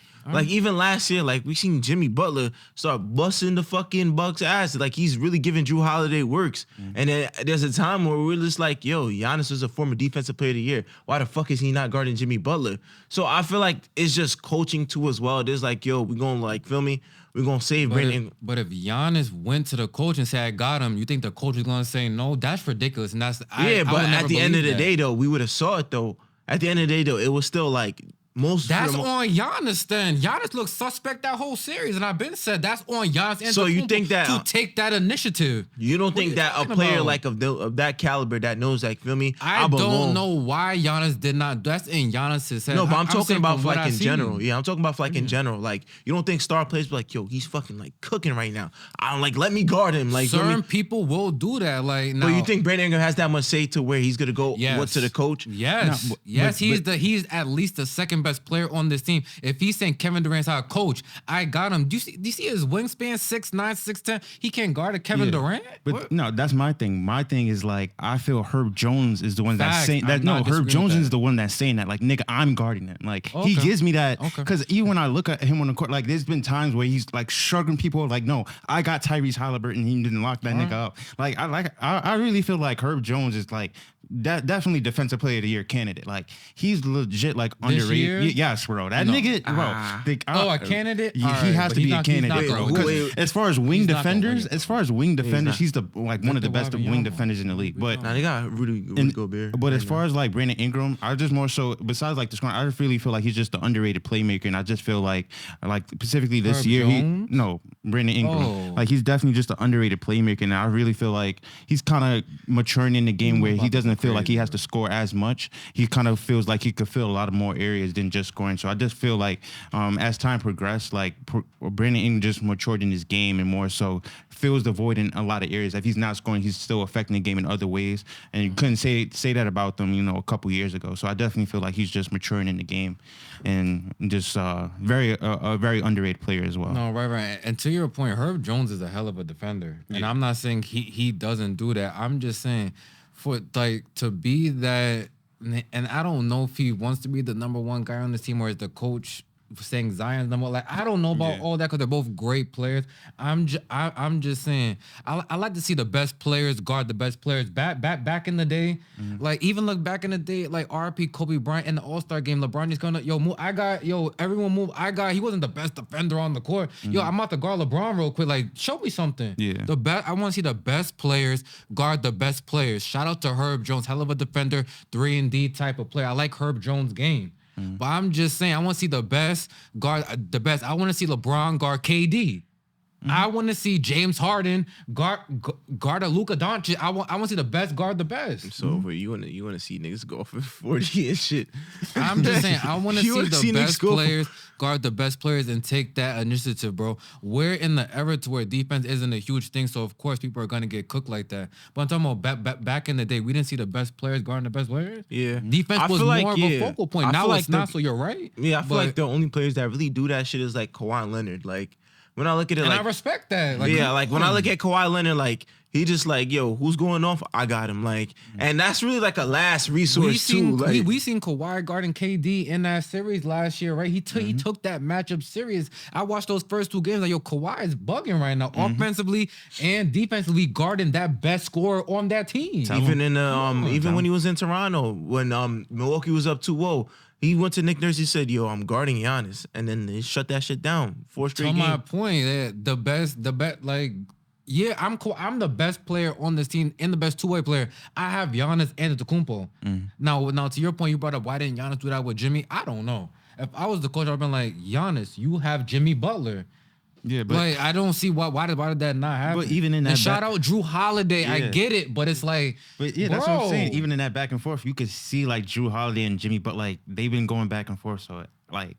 S2: even last year, like we seen Jimmy Butler start busting the fucking Bucks ass. Like he's really giving Drew Holiday works. And then there's a time where we're just like, yo, Giannis was a former defensive player of the year. Why the fuck is he not guarding Jimmy Butler? So I feel like it's just coaching too as well. There's like, yo, we gonna like, feel me? We're gonna save Brandon.
S1: But if Giannis went to the coach and said, I got him, you think the coach is gonna say no? That's ridiculous. And that's I
S2: But
S1: would
S2: at
S1: never
S2: the end of the
S1: believe that.
S2: day though, we would have saw it though. At the end of the day though, it was still like most.
S1: That's on Giannis then. Giannis looks suspect that whole series, and I've been said that's on Giannis.
S2: So you think that-
S1: to take that initiative?
S2: You don't
S1: What are
S2: think
S1: you
S2: that a
S1: talking
S2: player
S1: about?
S2: like of that caliber that knows, like, feel me?
S1: I
S2: belong.
S1: don't know why Giannis did not. That's in Giannis's head.
S2: No, but I'm talking
S1: saying
S2: about
S1: from what
S2: like
S1: I've
S2: in
S1: seen.
S2: general. Yeah, I'm talking about like in general. Like, you don't think star players be like, yo, he's fucking like cooking right now. I'm like, let me guard him. Like, feel me?
S1: Certain people will do that. Like, now,
S2: But you think Brandon Ingram has that much say to where he's gonna go what to the coach?
S1: Yes,
S3: No,
S1: yes,
S3: but-
S1: he's at least the second best player on this team. If he's saying Kevin Durant's our coach, I got him. Do you see his wingspan 6'9", 6'10"? He can't guard a Kevin
S3: Yeah.
S1: Durant.
S3: But
S1: What?
S3: no, that's my thing. My thing is like I feel Herb Jones is the one that's
S1: Facts.
S3: saying
S1: I'm
S3: that.
S1: not
S3: No, Herb
S1: disagreeing
S3: Jones
S1: with
S3: is
S1: that.
S3: the one that's saying that. Like nigga, I'm guarding it. Like he
S1: Okay.
S3: gives me that
S1: Okay.
S3: because even when I look at him on the court, like there's been times where he's like shrugging people. Like no, I got Tyrese Halliburton. He didn't lock that nigga up. Like I really feel like Herb Jones is like. That definitely defensive player of the year candidate. Like he's legit like
S1: This year?
S3: underrated. Yes, bro. That
S1: No.
S3: nigga, bro.
S1: A candidate?
S3: He
S1: All right,
S3: has
S1: but
S3: to
S1: he's
S3: be a
S1: not- he's not
S3: candidate,
S1: gonna
S3: bro.
S1: win.
S3: Because as far as wing
S1: He's not gonna win
S3: defenders,
S1: it.
S3: he's the like one of the best
S1: Victor
S3: wing
S1: Wembanyama.
S3: defenders in the league. But
S2: Nah, they got Rudy Gobert.
S3: but as far as like Brandon Ingram, I just more so besides like the scoring, I just really feel like he's just the underrated playmaker, and I just feel like specifically this
S1: Herb
S3: year,
S1: Jones?
S3: Brandon Ingram,
S1: Oh.
S3: like he's definitely just an underrated playmaker, and I really feel like he's kind of maturing in the game where he
S1: about to
S3: doesn't
S1: go
S3: feel like he
S1: crazy,
S3: has to score as much. He kind of feels like he could fill a lot of more areas than just scoring. So I just feel like as time progressed, like Brandon Ingram just matured in his game and more so fills the void in a lot of areas. If he's not scoring, he's still affecting the game in other ways. And you couldn't say that about them, a couple years ago. So I definitely feel like he's just maturing in the game and just a very underrated player as well.
S1: No, right. And to your point, Herb Jones is a hell of a defender. And I'm not saying he doesn't do that. I'm just saying for like to be that, and I don't know if he wants to be the number one guy on this team or is the coach saying Zion's number. Like I don't know about all that because they're both great players. I'm just saying I like to see the best players guard the best players. Back in the day, like even look back in the day, like RP Kobe Bryant in the All-Star game, LeBron just gonna move. Everyone move. He wasn't the best defender on the court. I'm about to guard LeBron real quick. Like show me something.
S3: Yeah.
S1: The best. I want to see the best players guard the best players. Shout out to Herb Jones, hell of a defender, 3-and-D type of player. I like Herb Jones' game. But I'm just saying, I want to see the best guard, the best. I want to see LeBron guard KD. I want to see James Harden guard a Luka Doncic. I want to see the best guard the best.
S2: So where you wanna see niggas go for 40 and shit.
S1: I'm just saying, I want to
S2: You
S1: see
S2: wanna
S1: the
S2: see niggas
S1: best
S2: go for-
S1: players guard the best players and take that initiative, bro. We're in the era to where defense isn't a huge thing, so of course people are gonna get cooked like that. But I'm talking about back in the day, we didn't see the best players guarding the best players.
S2: Yeah.
S1: Defense
S2: I
S1: was
S2: feel
S1: more
S2: like,
S1: of a
S2: yeah.
S1: focal point.
S2: I
S1: Now
S2: feel
S1: it's
S2: like
S1: not,
S2: the-
S1: so you're right.
S2: Yeah, I feel
S1: But-
S2: like the only players that really do that shit is like Kawhi Leonard. Like when I look at it,
S1: and
S2: like
S1: I respect that.
S2: when I look at Kawhi Leonard, like He just like, yo, who's going off? I got him. Like, and that's really like a last resource too. Like,
S1: we seen Kawhi guarding KD in that series last year, right? He took that matchup serious. I watched those first 2 games. Like, yo, Kawhi is bugging right now, offensively and defensively, guarding that best scorer on that team.
S2: even in the when he was in Toronto, when Milwaukee was up 2-0. He went to Nick Nurse. He said, "Yo, I'm guarding Giannis," and then they shut that shit down. 4 straight games.
S1: To my point, the best, like, yeah, I'm the best player on this team and the best 2-way player. I have Giannis and Antetokounmpo. Now, to your point, you brought up why didn't Giannis do that with Jimmy? I don't know. If I was the coach, I'd been like, Giannis, you have Jimmy Butler.
S3: Yeah, but
S1: like, I don't see why did that not happen.
S3: But even in that,
S1: and shout out Drew Holiday, I get it, but it's like,
S3: but yeah, that's what I'm saying. Even in that back and forth, you could see like Drew Holiday and Jimmy, but like they've been going back and forth, so like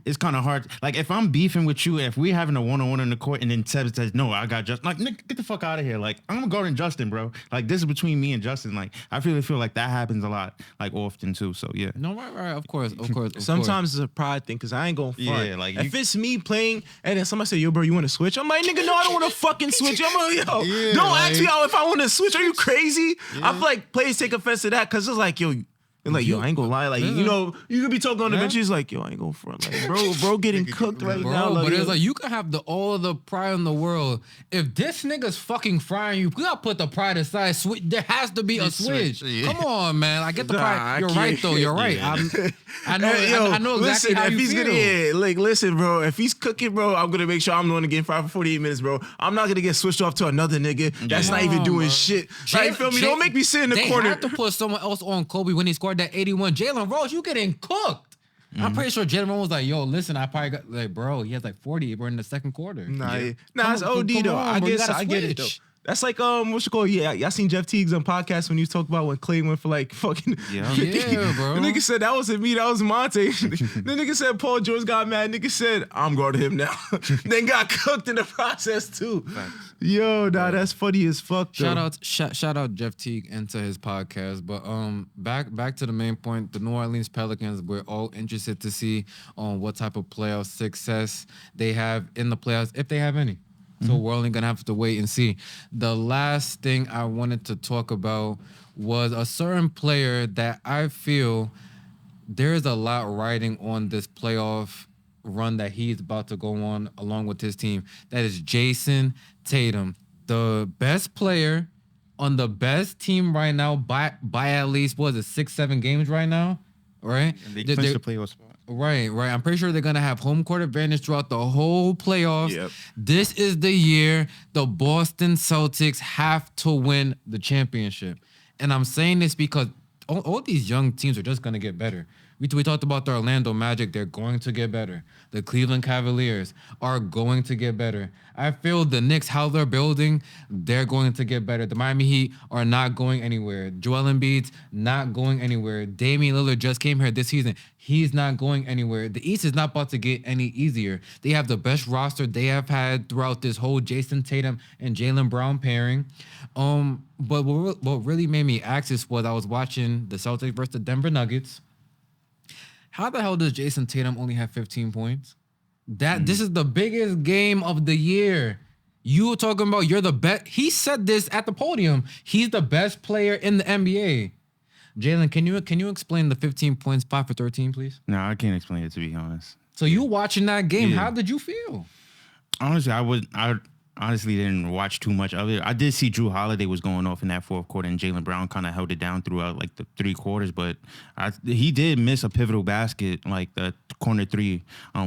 S3: it's kind of hard. Like if I'm beefing with you, if we're having a 1-on-1 in the court, and then Seb says, "No, I got Justin," like, nigga, get the fuck out of here. Like I'm guarding Justin, bro. Like this is between me and Justin. Like I really feel like that happens a lot, like often too. So yeah.
S1: No, right, of course.
S2: Sometimes it's a pride thing because I ain't gonna front.
S3: Yeah, like
S2: if it's me playing and then somebody say, "Yo, bro, you want to switch?" I'm like, "Nigga, no, I don't want to fucking switch." I'm like, "Yo, don't ask me out if I want to switch. Are you crazy?" I feel like players take offense to that because it's like, yo. And like, yo, I ain't gonna lie. Like, you know, you could be talking on the bench. He's like, yo, I ain't gonna front. Like, bro getting cooked right now. Like,
S1: but it's like, you can have all the pride in the world. If this nigga's fucking frying you, we gotta put the pride aside. There has to be a switch. Come on, man. I get the pride. You're right, though. You're right. I know. I know exactly how you feel.
S2: Listen, bro. If he's cooking, bro, I'm gonna make sure I'm the one to get fired for 48 minutes, bro. I'm not gonna get switched off to another nigga that's not even doing shit. Like, feel me? Don't make me sit in the corner.
S1: They had to put someone else on Kobe when he scored that 81. Jalen Rose, you getting cooked. I'm pretty sure Jalen Rose was like, yo, listen, I probably got, like, bro, he has like 40. We're in the second quarter.
S2: Nah, it's OD though. I get it though. That's like what's it called? Yeah, y'all seen Jeff Teague's on podcast when he was talking about when Clay went for like fucking.
S1: Yeah, bro.
S2: The nigga said that wasn't me, that was Monte. The nigga said Paul George got mad. Nigga said I'm guarding him now. Then got cooked in the process too. Yo, that's funny as fuck. Though.
S1: Shout out Jeff Teague into his podcast. But back to the main point. The New Orleans Pelicans. We're all interested to see what type of playoff success they have in the playoffs, if they have any. So we're only going to have to wait and see. The last thing I wanted to talk about was a certain player that I feel there's a lot riding on this playoff run that he's about to go on along with his team. That is Jayson Tatum, the best player on the best team right now by at least, 6-7 games right now, right?
S3: And they clinched the playoff spot.
S1: Right. I'm pretty sure they're going to have home court advantage throughout the whole playoffs.
S2: Yep.
S1: This is the year the Boston Celtics have to win the championship. And I'm saying this because all these young teams are just going to get better. We talked about the Orlando Magic. They're going to get better. The Cleveland Cavaliers are going to get better. I feel the Knicks, how they're building, they're going to get better. The Miami Heat are not going anywhere. Joel Embiid's not going anywhere. Damian Lillard just came here this season. He's not going anywhere. The East is not about to get any easier. They have the best roster they have had throughout this whole Jayson Tatum and Jaylen Brown pairing. But what really made me ask this was I was watching the Celtics versus the Denver Nuggets. How the hell does Jayson Tatum only have 15 points? This is the biggest game of the year. You were talking about you're the best. He said this at the podium. He's the best player in the NBA. Jalen, can you explain the 15 points, 5 for 13, please?
S3: No, I can't explain it, to be honest.
S1: So you watching that game, how did you feel?
S3: Honestly, I honestly didn't watch too much of it. I did see Drew Holiday was going off in that fourth quarter, and Jaylen Brown kind of held it down throughout like the 3 quarters. But he did miss a pivotal basket, like the corner 3,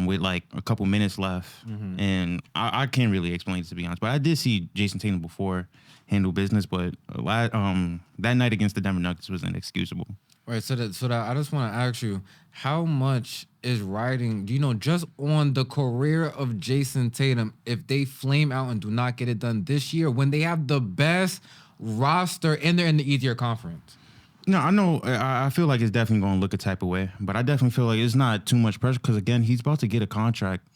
S3: with like a couple minutes left. Mm-hmm. And I can't really explain it, to be honest. But I did see Jayson Tatum before handle business. But that night against the Denver Nuggets was inexcusable.
S1: Right. So that I just want to ask you, how much is riding, just on the career of Jayson Tatum, if they flame out and do not get it done this year when they have the best roster and they're in the easier conference?
S3: No, I know. I feel like it's definitely going to look a type of way, but I definitely feel like it's not too much pressure because, again, he's about to get a contract.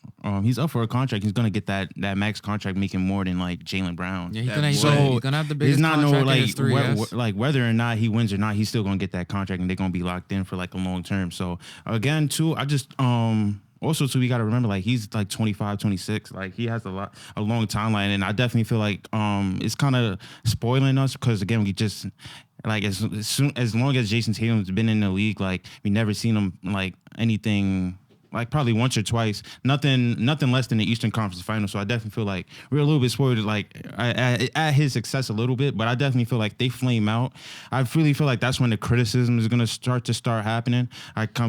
S3: He's up for a contract. He's going to get that max contract, making more than like Jaylen Brown.
S1: Yeah, he's gonna have the biggest contract in history.
S3: Like whether or not he wins or not, he's still going to get that contract, and they're going to be locked in for like a long term. So again, too, I just Also, too, we got to remember, like, he's like 25, 26. Like, he has a long timeline. And I definitely feel like it's kind of spoiling us because, again, we just, like, as long as Jayson Tatum's been in the league, like, we never seen him, like, anything, like, probably once or twice. Nothing less than the Eastern Conference Finals. So I definitely feel like we're a little bit spoiled, like, at his success a little bit. But I definitely feel like they flame out. I really feel like that's when the criticism is going to start happening.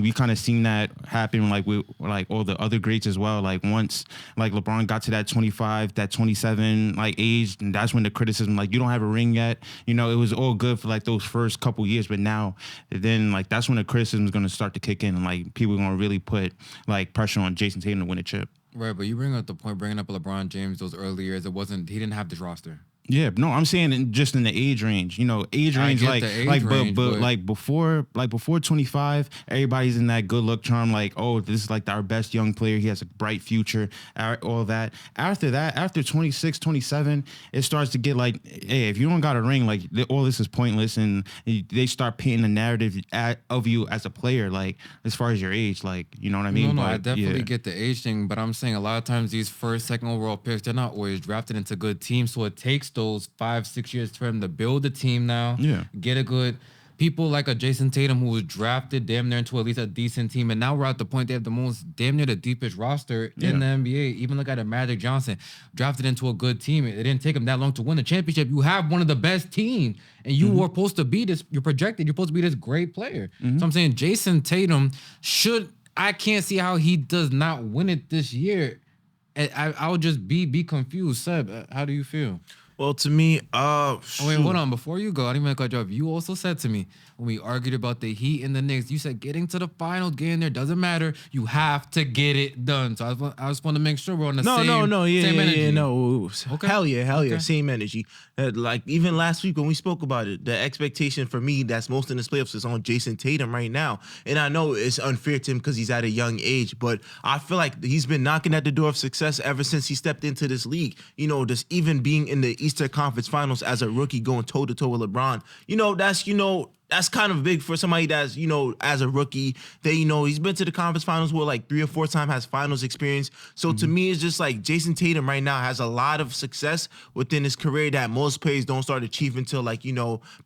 S3: We kind of seen that happen, like, with, like, all the other greats as well. Like, once, like, LeBron got to that 25, that 27, like, age, and that's when the criticism, like, you don't have a ring yet. You know, it was all good for, like, those first couple years. But now, then, like, that's when the criticism is going to start to kick in. And, like, people are going to really put, like, pressure on Jayson Tatum to win a chip.
S1: Right, but you bring up the point, bringing up LeBron James those early years, he didn't have this roster.
S3: Yeah, no, I'm saying just in the age range, you know, range, like before 25, everybody's in that good luck charm, like, oh, this is like our best young player, he has a bright future, all that. After 26, 27, it starts to get like, hey, if you don't got a ring, like, all this is pointless, and they start painting a narrative of you as a player, like, as far as your age, like, you know what I mean?
S1: No, I definitely get the age thing, but I'm saying a lot of times these first, second overall picks, they're not always drafted into good teams, so it takes those 5-6 years for him to build a team now.
S3: Yeah.
S1: Get a good people like a Jayson Tatum who was drafted damn near into at least a decent team. And now we're at the point they have the most damn near the deepest roster in the NBA. Even look at a Magic Johnson, drafted into a good team. It didn't take him that long to win the championship. You have one of the best teams, and you were supposed to be this, you're projected, you're supposed to be this great player. So I'm saying Jayson Tatum I can't see how he does not win it this year. I would just be confused. Seb, how do you feel?
S2: Well, to me,
S1: wait, hold on. Before you go, I didn't even cut you off. You also said to me when we argued about the Heat and the Knicks, you said getting to the finals, getting there doesn't matter. You have to get it done. So I just want to make sure we're on the same energy.
S2: Okay. Hell yeah, same energy. Like, even last week when we spoke about it, the expectation for me that's most in this playoffs is on Jayson Tatum right now. And I know it's unfair to him because he's at a young age, but I feel like he's been knocking at the door of success ever since he stepped into this league. You know, just even being in the Eastern Conference Finals as a rookie, going toe-to-toe with LeBron. That's kind of big for somebody that's, as a rookie, that, he's been to the conference finals where like 3 or 4 times, has finals experience. So to me, it's just like Jayson Tatum right now has a lot of success within his career that most players don't start achieving until like,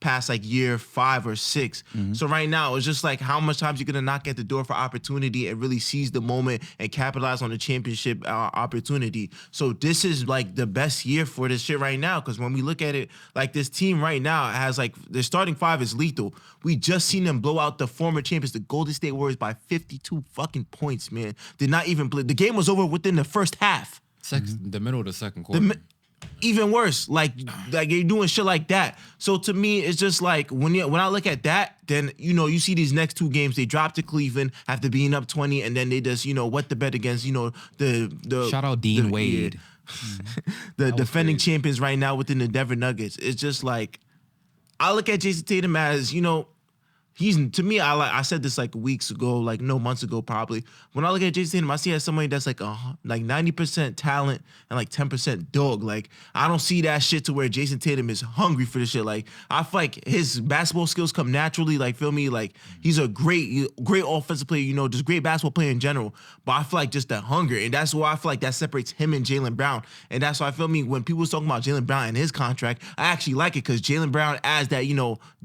S2: past like year 5 or 6. So right now, it's just like how much times you're going to knock at the door for opportunity and really seize the moment and capitalize on the championship opportunity. So this is like the best year for this shit right now, because when we look at it, like this team right now has like, their starting 5 is lethal. We just seen them blow out the former champions, the Golden State Warriors, by 52 fucking points, man. Did not even play. The game was over within the first half.
S1: The middle of the second quarter.
S2: Even worse, like you're doing shit like that. So to me, it's just like when I look at that, then you see these next 2 games, they drop to Cleveland after being up 20, and then they just wet the bed against the shout out Dean Wade, the defending champions right now within the Denver Nuggets. It's just like, I look at Jayson Tatum as, he's, to me, I said this like months ago probably. When I look at Jayson Tatum, I see as somebody that's like 90% talent and like 10% dog. Like, I don't see that shit to where Jayson Tatum is hungry for this shit. Like, I feel like his basketball skills come naturally. Like, feel me? Like, he's a great offensive player, just great basketball player in general. But I feel like just that hunger, and that's why I feel like that separates him and Jaylen Brown. And that's why I feel me, when people was talking about Jaylen Brown and his contract, I actually like it because Jaylen Brown adds that,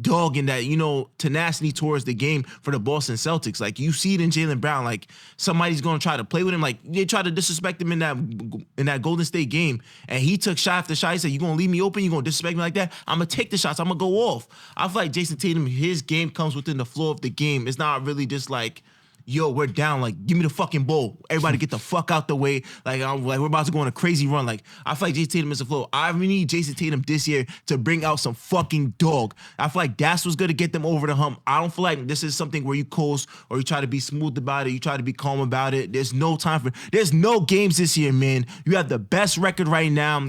S2: dog and that, tenacity towards the game for the Boston Celtics. Like, you see it in Jaylen Brown, like somebody's gonna try to play with him. Like, they try to disrespect him in that Golden State game, and he took shot after shot. He said, "You gonna leave me open? You gonna disrespect me like that? I'm gonna take the shots. I'm gonna go off." I feel like Jayson Tatum, his game comes within the flow of the game. It's not really just like, yo, we're down, like, give me the fucking ball. Everybody get the fuck out the way. Like, we're about to go on a crazy run. Like, I feel like Jayson Tatum is the flow. I need Jayson Tatum this year to bring out some fucking dog. I feel like that's what's going to get them over the hump. I don't feel like this is something where you coast or you try to be smooth about it. You try to be calm about it. There's no no games this year, man. You have the best record right now.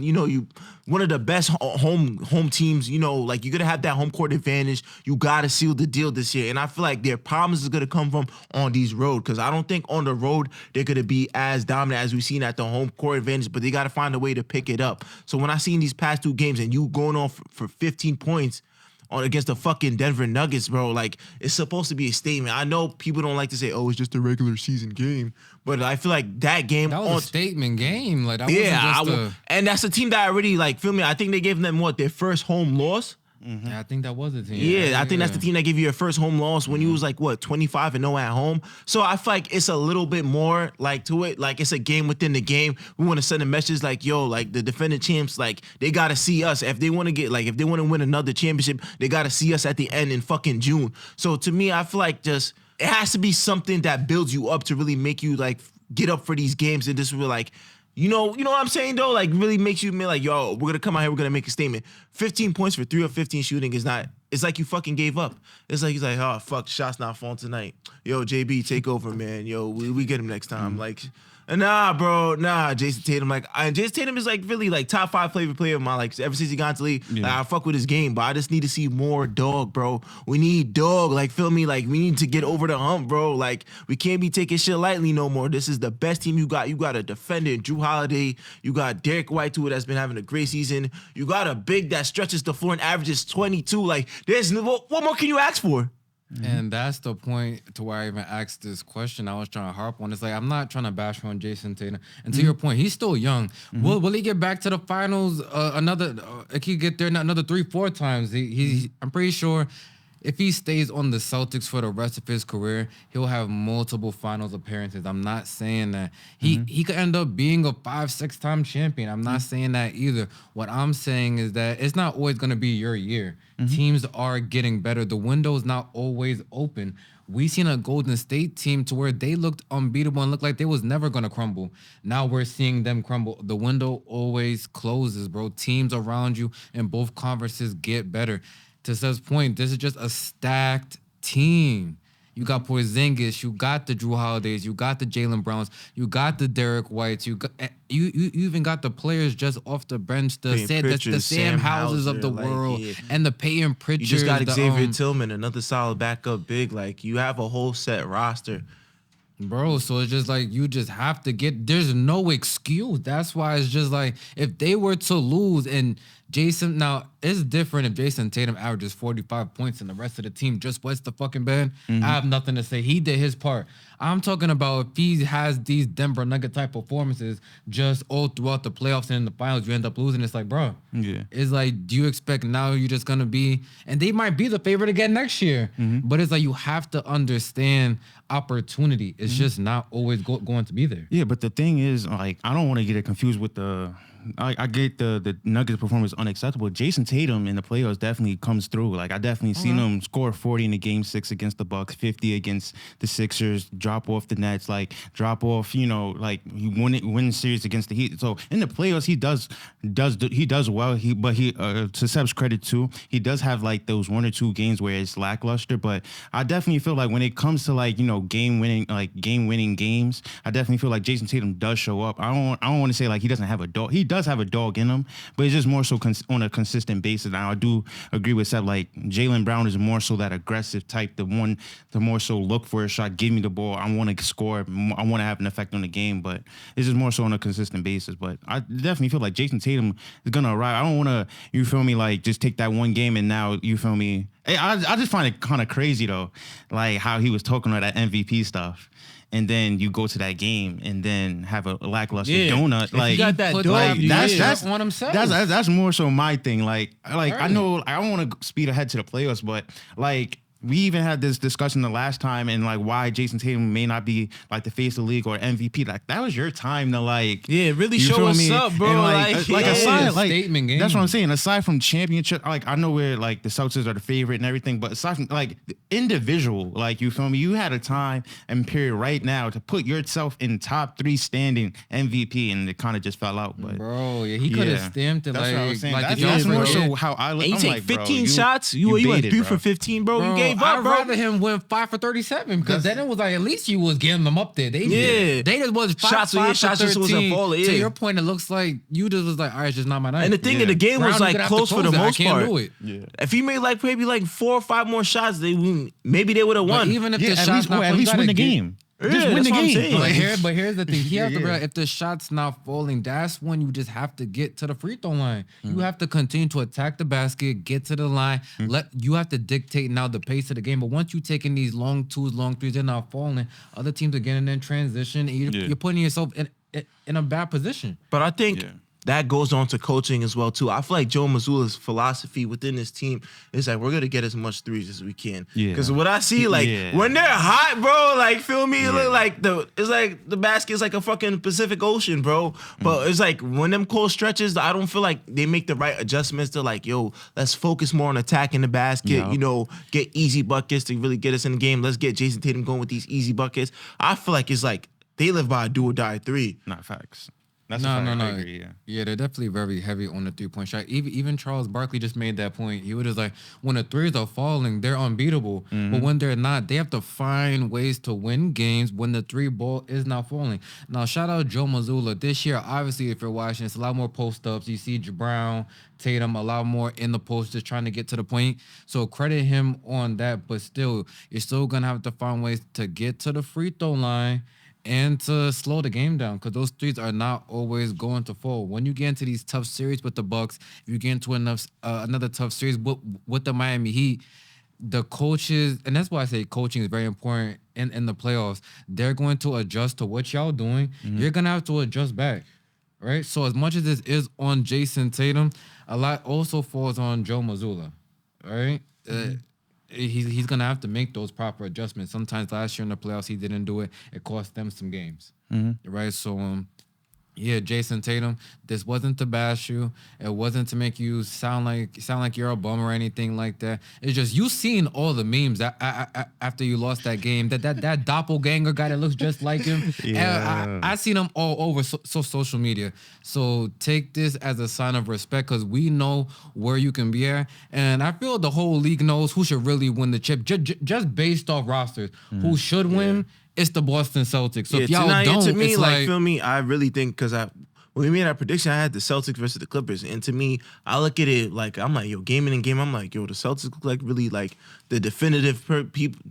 S2: One of the best home teams, like, you're going to have that home court advantage. You got to seal the deal this year. And I feel like their problems is going to come from on these road, because I don't think on the road they're going to be as dominant as we've seen at the home court advantage, but they got to find a way to pick it up. So when I seen these past 2 games and you going off for 15 points against the fucking Denver Nuggets, bro. Like, it's supposed to be a statement. I know people don't like to say, "Oh, it's just a regular season game," but I feel like that game
S1: That was a statement game. Like, that wasn't just
S2: and that's a team that I already like. Feel me? I think they gave them their first home loss.
S1: Mm-hmm. Yeah, I think that was a team.
S2: Yeah, I think that's the team that gave you your first home loss when you was like 25-0 at home. So I feel like it's a little bit more like to it. Like, it's a game within the game. We want to send a message like, yo, like the defending champs, like they gotta see us if they want to if they want to win another championship, they gotta see us at the end in fucking June. So to me, I feel like it has to be something that builds you up to really make you like get up for these games and just really like. You know what I'm saying, though? Like, really makes you like, yo, we're going to come out here, we're going to make a statement. 15 points for 3 of 15 shooting is not, it's like you fucking gave up. It's like, he's like, oh, fuck, shot's not falling tonight. Yo, JB, take over, man. Yo, we get him next time. Like, nah, bro, Jayson Tatum. Like, Jayson Tatum is like really like top 5 favorite player of mine. Like, ever since he got into the league, like, I fuck with his game, but I just need to see more dog, bro. We need dog. Like, feel me? Like, we need to get over the hump, bro. Like, we can't be taking shit lightly no more. This is the best team you got. You got a defender, Drew Holiday. You got Derek White, too, that's been having a great season. You got a big that stretches the floor and averages 22. Like, what more can you ask for?
S1: And that's the point to where I even asked this question. I was trying to harp on. It's like, I'm not trying to bash on Jayson Tatum. And to your point, he's still young. Will he get back to the finals he get there another 3-4 times? I'm pretty sure if he stays on the Celtics for the rest of his career, he'll have multiple finals appearances. I'm not saying that. He could end up being a 5-6 time champion. I'm not saying that either. What I'm saying is that it's not always going to be your year. Teams are getting better. The window's not always open. We seen a Golden State team to where they looked unbeatable and looked like they was never going to crumble. Now we're seeing them crumble. The window always closes, bro. Teams around you in both conferences get better. To Seb's point, this is just a stacked team. You got Porzingis, you got the Drew Holidays, you got the Jaylen Browns, you got the Derek Whites, you even got the players just off the bench, the Sam Houses of the world, and the Peyton Pritchard.
S2: You just got Xavier Tillman, another solid backup big. Like, you have a whole set roster.
S1: Bro, so it's just like you just have to there's no excuse. That's why it's just like if they were to lose and Jayson, now it's different if Jayson Tatum averages 45 points and the rest of the team just wets the fucking bed. I have nothing to say. He did his part. I'm talking about if he has these Denver Nugget type performances just all throughout the playoffs and in the finals, you end up losing. It's like, bro, it's like, do you expect now you're just going to be, and they might be the favorite again next year, but it's like you have to understand opportunity. It's just not always going to be there.
S3: Yeah, but the thing is, like, I don't want to get it confused with I get the Nuggets performance unacceptable. Jayson Tatum in the playoffs definitely comes through. Like, I definitely seen him score 40 in the game 6 against the Bucks, 50 against the Sixers, drop off the Nets, like drop off, like he win series against the Heat. So in the playoffs, he does well. But to Seb's credit too, he does have like those 1 or 2 games where it's lackluster. But I definitely feel like when it comes to like game winning games, I definitely feel like Jayson Tatum does show up. I don't want to say like he doesn't have a dog. He does have a dog in him, but it's just more so on a consistent basis. Now I do agree with Seb. Like Jaylen Brown is more so that aggressive type, the more so look for a shot, give me the ball. I want to score. I want to have an effect on the game, but it's just more so on a consistent basis. But I definitely feel like Jayson Tatum is gonna arrive. I don't want to, you feel me, like just take that one game and now you feel me. I just find it kind of crazy though, like how he was talking about that MVP stuff. And then you go to that game and then have a lackluster donut. Like,
S2: you got that donut,
S3: that's on himself. That's more so my thing. Like I know I don't want to speed ahead to the playoffs, but like we even had this discussion the last time and like why Jayson Tatum may not be like the face of the league or MVP. Like that was your time to like
S2: really show us up, bro.
S3: And aside, like
S1: statement game.
S3: That's what I'm saying. Aside from championship, like I know where like the Celtics are the favorite and everything, but aside from like the individual, like you feel me, you had a time and period right now to put yourself in top 3 standing MVP, and it kind of just fell out. But
S1: bro, he could have stamped it.
S3: That's
S1: like
S3: what I was saying.
S1: Like
S3: that's more so how I look.
S2: And you take 15 shots. You went 3 for 15, bro. You gave up,
S1: I'd
S2: bro.
S1: rather him win 5 for 37 because then it was like at least you was getting them up there. They just was 5 for 13. To your point, it looks like you just was like, all right, it's just not my night.
S2: And the thing in the game was like close for the most part.
S1: Do it.
S2: If he made like maybe like 4 or 5 more shots, maybe they would have won.
S1: But even if the
S3: at
S1: shots
S3: least win the game.
S2: Yeah,
S3: Just win
S2: that's
S3: the
S2: what I'm
S3: game.
S2: saying.
S1: But here's the thing. He have to
S3: Yeah.
S1: realize if the shot's not falling, that's when you just have to get to the free throw line. You have to continue to attack the basket, get to the line. You have to dictate now the pace of the game. But once you taking these long twos, long threes, they're not falling. Other teams are getting in transition, and you're putting yourself in a bad position.
S2: But I think that goes on to coaching as well too. I feel like Joe Mazzulla's philosophy within this team is like we're gonna get as much threes as we can.
S3: Yeah.
S2: Because what I see, like when they're hot, bro, like feel me, it look like it's like the basket is like a fucking Pacific Ocean, bro. But it's like when them cold stretches, I don't feel like they make the right adjustments to like, yo, let's focus more on attacking the basket.
S3: Yeah.
S2: You know, get easy buckets to really get us in the game. Let's get Jayson Tatum going with these easy buckets. I feel like it's like they live by a do or die three.
S3: Not facts. That's
S1: No.
S3: I agree,
S1: Yeah, they're definitely very heavy on the 3-point shot. Even Charles Barkley just made that point. He was just like, when the threes are falling, they're unbeatable. But when they're not, they have to find ways to win games when the three ball is not falling. Now, shout out Joe Mazzulla. This year, obviously, if you're watching, it's a lot more post-ups. You see Brown, Tatum, a lot more in the post just trying to get to the point. So credit him on that. But still, you're still going to have to find ways to get to the free throw line and to slow the game down, because those threes are not always going to fall. When you get into these tough series with the Bucks, if you get into another tough series with the Miami Heat, the coaches, and that's why I say coaching is very important in the playoffs. They're going to adjust to what y'all doing. You're going to have to adjust back, right? So as much as this is on Jayson Tatum, a lot also falls on Joe Mazzulla, right? He's gonna have to make those proper adjustments. Sometimes last year in the playoffs he didn't do it. It cost them some games, right? So yeah, Jayson Tatum, this wasn't to bash you. It wasn't to make you sound like you're a bum or anything like that. It's just you seen all the memes after you lost that game. That doppelganger guy that looks just like him.
S3: Yeah.
S1: I seen him all over social media. So take this as a sign of respect, because we know where you can be at, and I feel the whole league knows who should really win the chip. Just based off rosters, who should win. It's the Boston Celtics. So if y'all don't,
S2: to me,
S1: it's
S2: like feel me, I really think because when we made our prediction, I had the Celtics versus the Clippers, and to me, I look at it like I'm like, yo, game in and game, I'm like, yo, the Celtics look like really like the definitive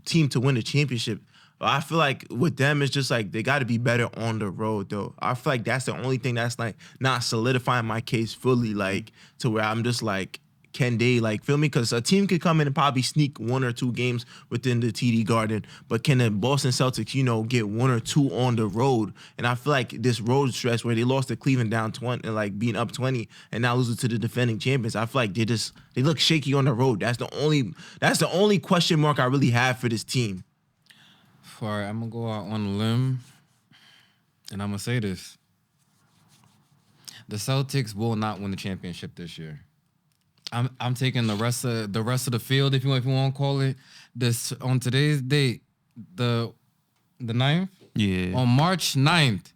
S2: team to win the championship. I feel like with them, it's just like they got to be better on the road, though. I feel like that's the only thing that's like not solidifying my case fully, like to where I'm just like, can they like feel me? Because a team could come in and probably sneak 1 or 2 games within the TD Garden, but can the Boston Celtics, get 1 or 2 on the road? And I feel like this road stretch where they lost to Cleveland down 20, like being up 20, and now losing to the defending champions, I feel like they look shaky on the road. That's the only question mark I really have for this team.
S1: All right, I'm gonna go out on a limb, and I'm gonna say this: the Celtics will not win the championship this year. I'm taking the rest of the field, if you want to call it. This on today's date, the 9th.
S3: Yeah.
S1: On March 9th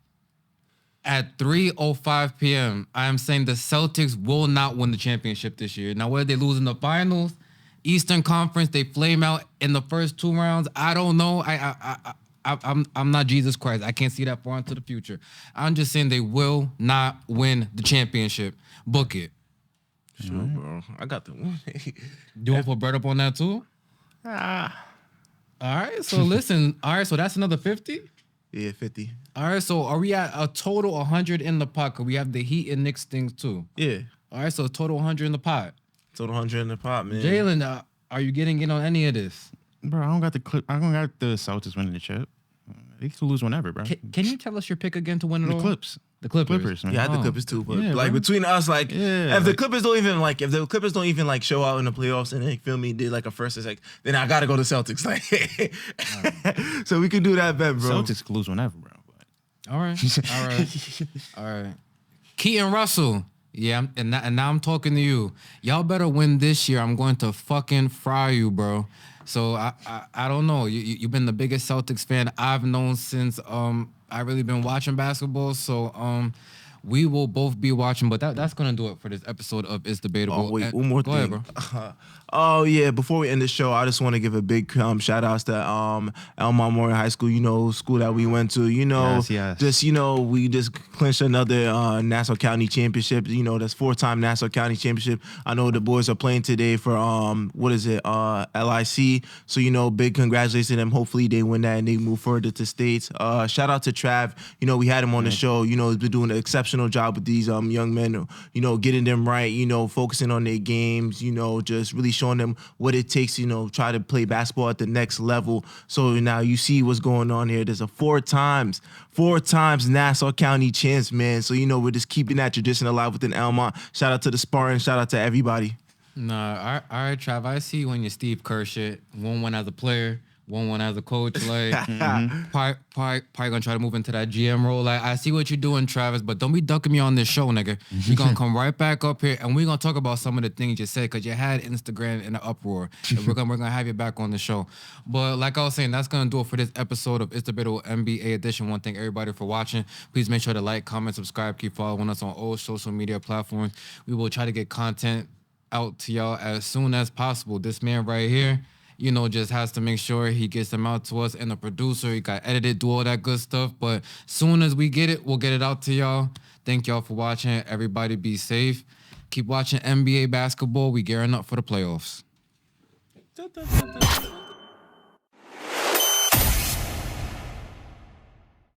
S1: at 3:05 p.m., I am saying the Celtics will not win the championship this year. Now, whether they lose in the finals, Eastern Conference, they flame out in the first 2 rounds, I don't know. I'm not Jesus Christ. I can't see that far into the future. I'm just saying they will not win the championship. Book it.
S2: Sure, bro. I got the one.
S1: You want to put bread up on that too? All right. So listen. All right. So that's another 50.
S2: Yeah, 50.
S1: All right. So are we at a total 100 in the pot? Cause we have the Heat and Knicks things too.
S2: Yeah.
S1: All right. So total 100 in the pot.
S2: Total 100 in the pot, man.
S1: Jalen, are you getting in on any of this?
S3: Bro, I don't got the Celtics winning the chip. They can lose whenever, bro.
S1: Can you tell us your pick again to win it all? The Clippers.
S3: Man.
S2: Yeah, I had the Clippers too, but
S3: Yeah,
S2: like
S3: bro.
S2: between us, like if the
S3: like-
S2: Clippers don't even like show out in the playoffs and they feel me did like a first and second, then I gotta go to Celtics. Like, so we can do that bet, bro.
S3: Celtics can lose whenever, bro. But
S1: All right. All right. Keaton Russell. Yeah, and now I'm talking to you. Y'all better win this year. I'm going to fucking fry you, bro. So I don't know. You've been the biggest Celtics fan I've known since I really been watching basketball. So we will both be watching. But that's gonna do it for this episode of It's Debatable.
S2: Oh wait,
S1: And-
S2: one more
S1: go
S2: thing.
S1: ahead, bro.
S2: Oh yeah, before we end the show, I just want to give a big shout outs to Elmont Memorial High School. School that we went to.
S3: Yes.
S2: Just we just clinched another Nassau County championship. That's 4-time Nassau County championship. I know the boys are playing today for what is it LIC. So big congratulations to them. Hopefully they win that and they move further to states. Shout out to Trav. We had him on the show. He's been doing an exceptional job with these young men. Getting them right. Focusing on their games. Just really showing them what it takes, try to play basketball at the next level. So now you see what's going on here. There's a 4 times Nassau County champs, man. So, we're just keeping that tradition alive within Elmont. Shout out to the Spartans. Shout out to everybody.
S1: Nah, all right, Trav. I see when you Steve Kerr shit. 1-1 as a player, 1-1 as a coach. Like, probably gonna try to move into that GM role. Like, I see what you're doing, Travis, but don't be ducking me on this show, nigga. You're gonna come right back up here, and we're gonna talk about some of the things you said, because you had Instagram in an uproar. And we're gonna have you back on the show. But like I was saying, that's gonna do it for this episode of It's Debatable NBA Edition. Want to thank everybody for watching. Please make sure to like, comment, subscribe, keep following us on all social media platforms. We will try to get content out to y'all as soon as possible. This man right here, just has to make sure he gets them out to us, and the producer, he got edited, do all that good stuff. But soon as we get it, we'll get it out to y'all. Thank y'all for watching. Everybody be safe. Keep watching NBA basketball. We gearing up for the playoffs.